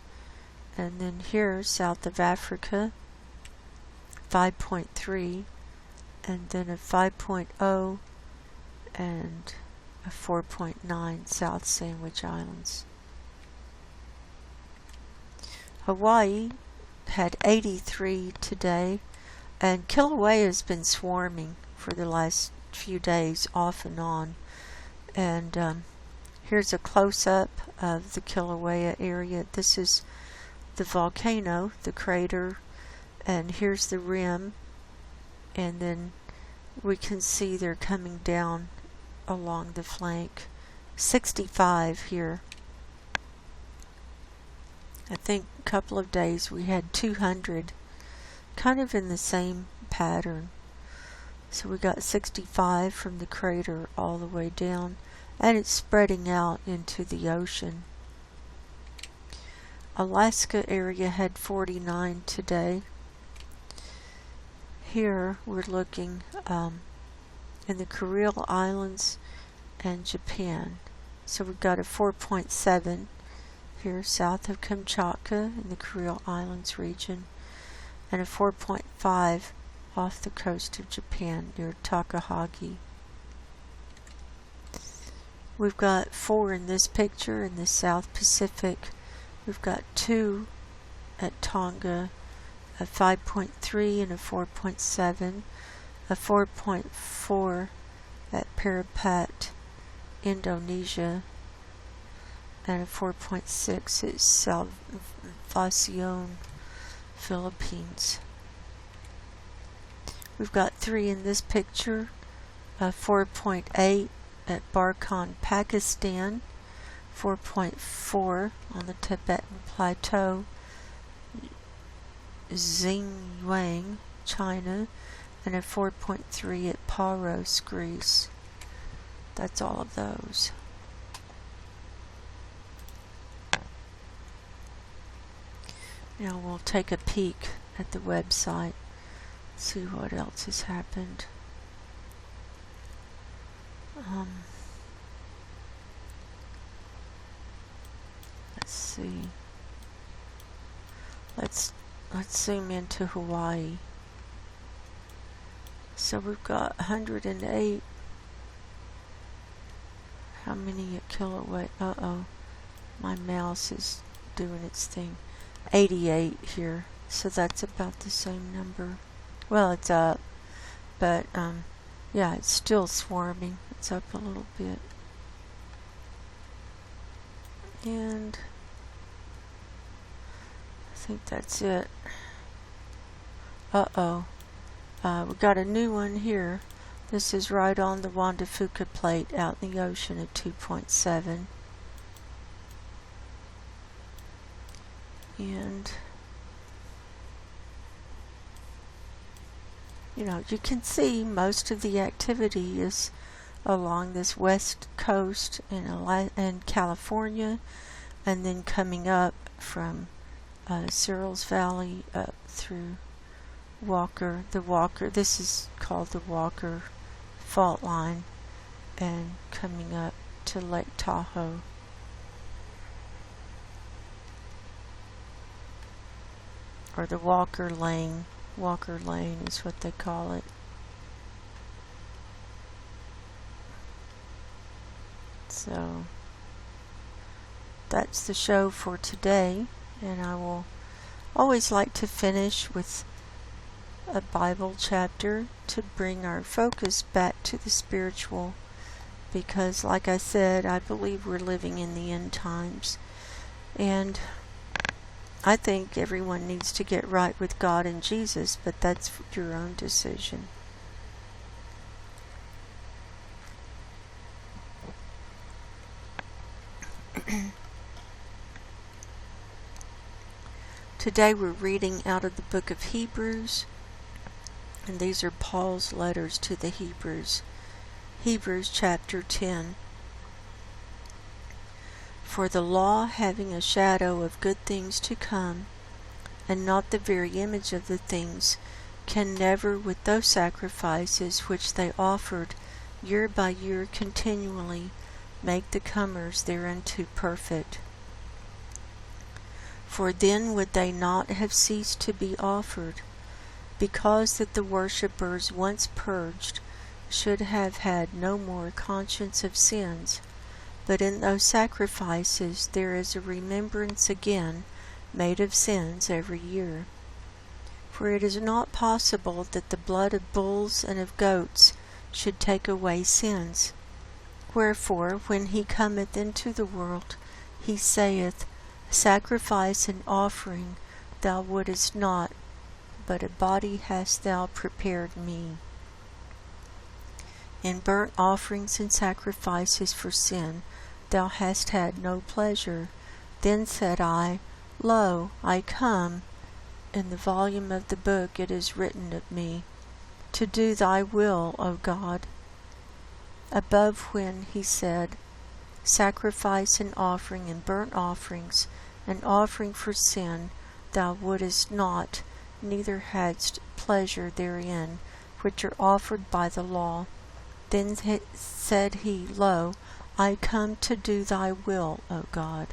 And then here, south of Africa, 5.3. And then a 5.0 and a 4.9, South Sandwich Islands. Hawaii had 83 today, and Kilauea has been swarming for the last few days, off and on. And here's a close-up of the Kilauea area. This is the volcano, the crater, and here's the rim, and then we can see they're coming down along the flank. 65 here. I think a couple of days we had 200, kind of in the same pattern. So we got 65 from the crater all the way down, and it's spreading out into the ocean. Alaska area had 49 today. Here we're looking in the Kuril Islands and Japan. So we've got a 4.7 here south of Kamchatka in the Kuril Islands region, and a 4.5 off the coast of Japan near Takahagi. We've got 4 in this picture in the South Pacific. We've got 2 at Tonga, a 5.3 and a 4.7, a 4.4 at Parapat, Indonesia, and a 4.6 at Salvacion, Philippines. We've got 3 in this picture, 4.8 at Barkhan, Pakistan, 4.4 on the Tibetan Plateau, Xinjiang, China, and a 4.3 at Paros, Greece. That's all of those. Now we'll take a peek at the website, see what else has happened. Let's see. Let's zoom into Hawaii. So we've got 108. How many at kilowatt? Uh-oh. My mouse is doing its thing. 88 here. So that's about the same number. Well, it's up. But, yeah, it's still swarming. It's up a little bit. And I think that's it. Uh-oh. We got a new one here. This is right on the Juan de Fuca plate out in the ocean at 2.7. And, you know, you can see most of the activity is along this west coast in California, and then coming up from Searles Valley up through Walker, this is called the Walker fault line, and coming up to Lake Tahoe. Or the Walker Lane is what they call it. So that's the show for today, and I will always like to finish with a Bible chapter to bring our focus back to the spiritual, because like I said, I believe we're living in the end times, and I think everyone needs to get right with God and Jesus, but that's your own decision. Today we're reading out of the book of Hebrews, and these are Paul's letters to the Hebrews. Hebrews chapter 10. For the law, having a shadow of good things to come, and not the very image of the things, can never, with those sacrifices which they offered year by year continually, make the comers thereunto perfect. For then would they not have ceased to be offered, because that the worshippers once purged should have had no more conscience of sins. But in those sacrifices there is a remembrance again made of sins every year. For it is not possible that the blood of bulls and of goats should take away sins. Wherefore, when he cometh into the world, he saith, Sacrifice and offering thou wouldest not, but a body hast thou prepared me. In burnt offerings and sacrifices for sin thou hast had no pleasure. Then said I, Lo, I come. In the volume of the book it is written of me, to do thy will, O God. Above when he said, Sacrifice and offering and burnt offerings, and offering for sin, thou wouldest not, neither hadst pleasure therein, which are offered by the law. Then said he, Lo, I come to do thy will, O God.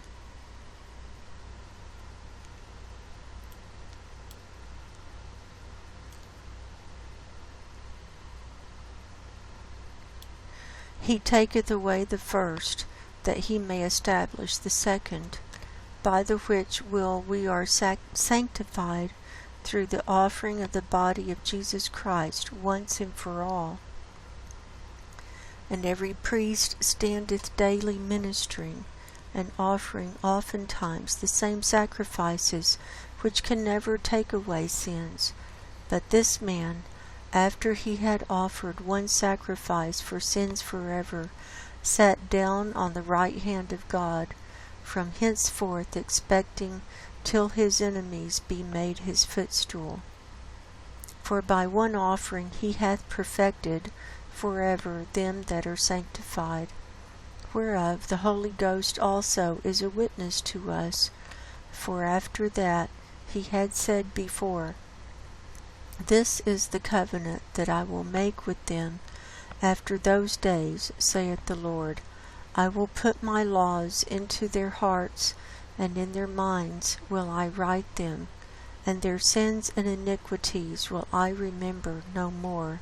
He taketh away the first, that he may establish the second, by the which will we are sanctified through the offering of the body of Jesus Christ once and for all. And every priest standeth daily ministering, and offering oftentimes the same sacrifices, which can never take away sins. But this man, after he had offered one sacrifice for sins forever, sat down on the right hand of God, from henceforth expecting till his enemies be made his footstool. For by one offering he hath perfected forever them that are sanctified, whereof the Holy Ghost also is a witness to us. For after that he had said before, This is the covenant that I will make with them after those days, saith the Lord. I will put my laws into their hearts, and in their minds will I write them, and their sins and iniquities will I remember no more.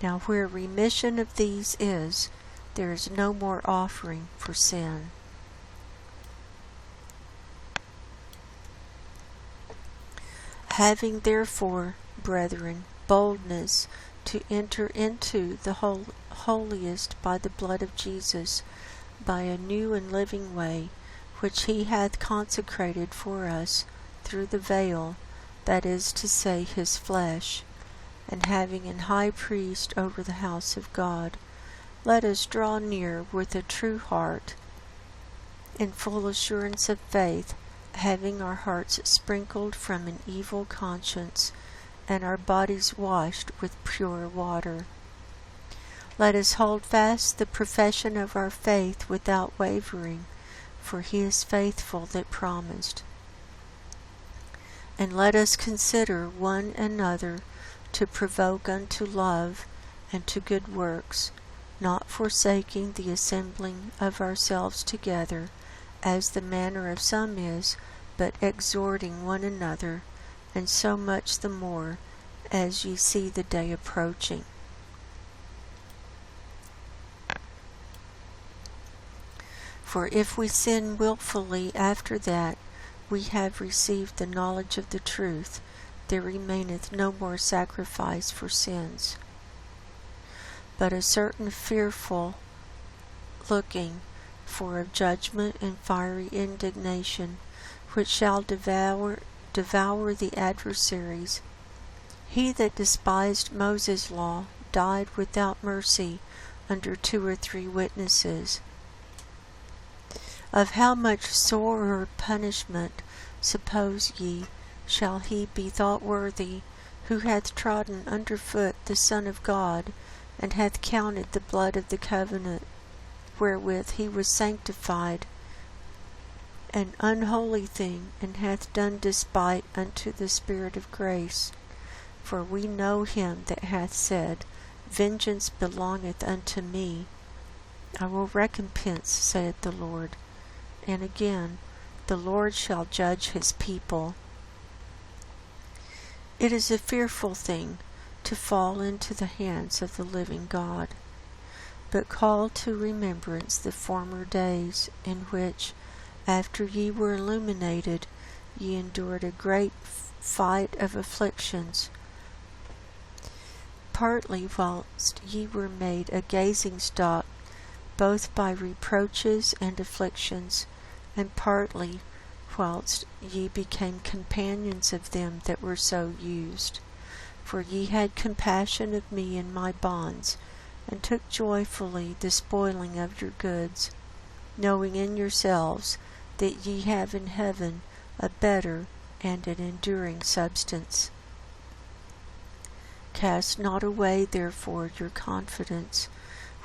Now where remission of these is, there is no more offering for sin. Having therefore, brethren, boldness to enter into the holiest by the blood of Jesus, by a new and living way, which he hath consecrated for us through the veil, that is to say, his flesh, and having an high priest over the house of God, let us draw near with a true heart, in full assurance of faith, having our hearts sprinkled from an evil conscience, and our bodies washed with pure water. Let us hold fast the profession of our faith without wavering, for he is faithful that promised. And let us consider one another to provoke unto love and to good works, not forsaking the assembling of ourselves together, as the manner of some is, but exhorting one another, and so much the more as ye see the day approaching. For if we sin wilfully after that we have received the knowledge of the truth, there remaineth no more sacrifice for sins, but a certain fearful looking for of judgment and fiery indignation, which shall devour the adversaries. He that despised Moses' law died without mercy under 2 or 3 witnesses. Of how much sorer punishment, suppose ye, shall he be thought worthy, who hath trodden under foot the Son of God, and hath counted the blood of the covenant, wherewith he was sanctified, an unholy thing, and hath done despite unto the Spirit of grace? For we know him that hath said, Vengeance belongeth unto me, I will recompense, saith the Lord. And again, the Lord shall judge his people. It is a fearful thing to fall into the hands of the living God. But call to remembrance the former days, in which, after ye were illuminated, ye endured a great fight of afflictions, partly whilst ye were made a gazing stock, both by reproaches and afflictions, and partly whilst ye became companions of them that were so used. For ye had compassion of me in my bonds, and took joyfully the spoiling of your goods, knowing in yourselves that ye have in heaven a better and an enduring substance. Cast not away therefore your confidence,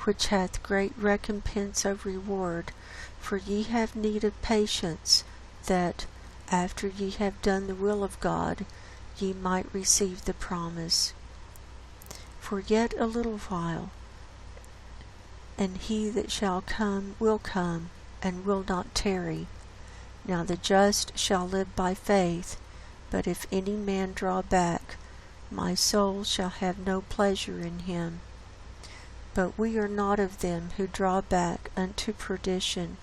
which hath great recompense of reward, for ye have need of patience, that, after ye have done the will of God, ye might receive the promise. For yet a little while, and he that shall come will come, and will not tarry. Now the just shall live by faith, but if any man draw back, my soul shall have no pleasure in him. But we are not of them who draw back unto perdition,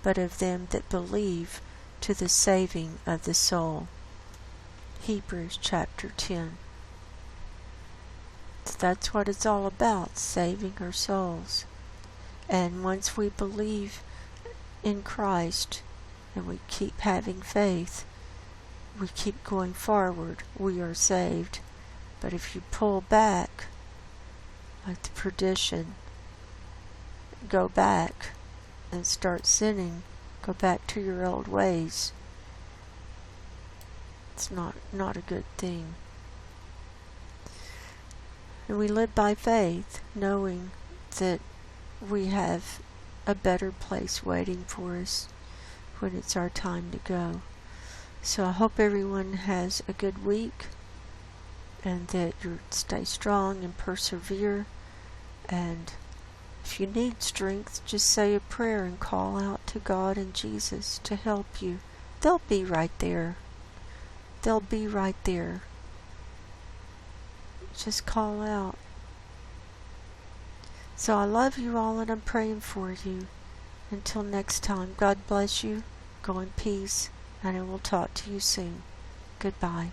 but of them that believe to the saving of the soul. Hebrews chapter 10. That's what it's all about, saving our souls. And once we believe in Christ and we keep having faith, we keep going forward, we are saved. But if you pull back, like the perdition, go back and start sinning, go back to your old ways, it's not a good thing. And we live by faith, knowing that we have a better place waiting for us when it's our time to go. So I hope everyone has a good week, and that you stay strong and persevere. And if you need strength, just say a prayer and call out to God and Jesus to help you. They'll be right there. They'll be right there. Just call out. So I love you all, and I'm praying for you. Until next time, God bless you. Go in peace, and I will talk to you soon. Goodbye.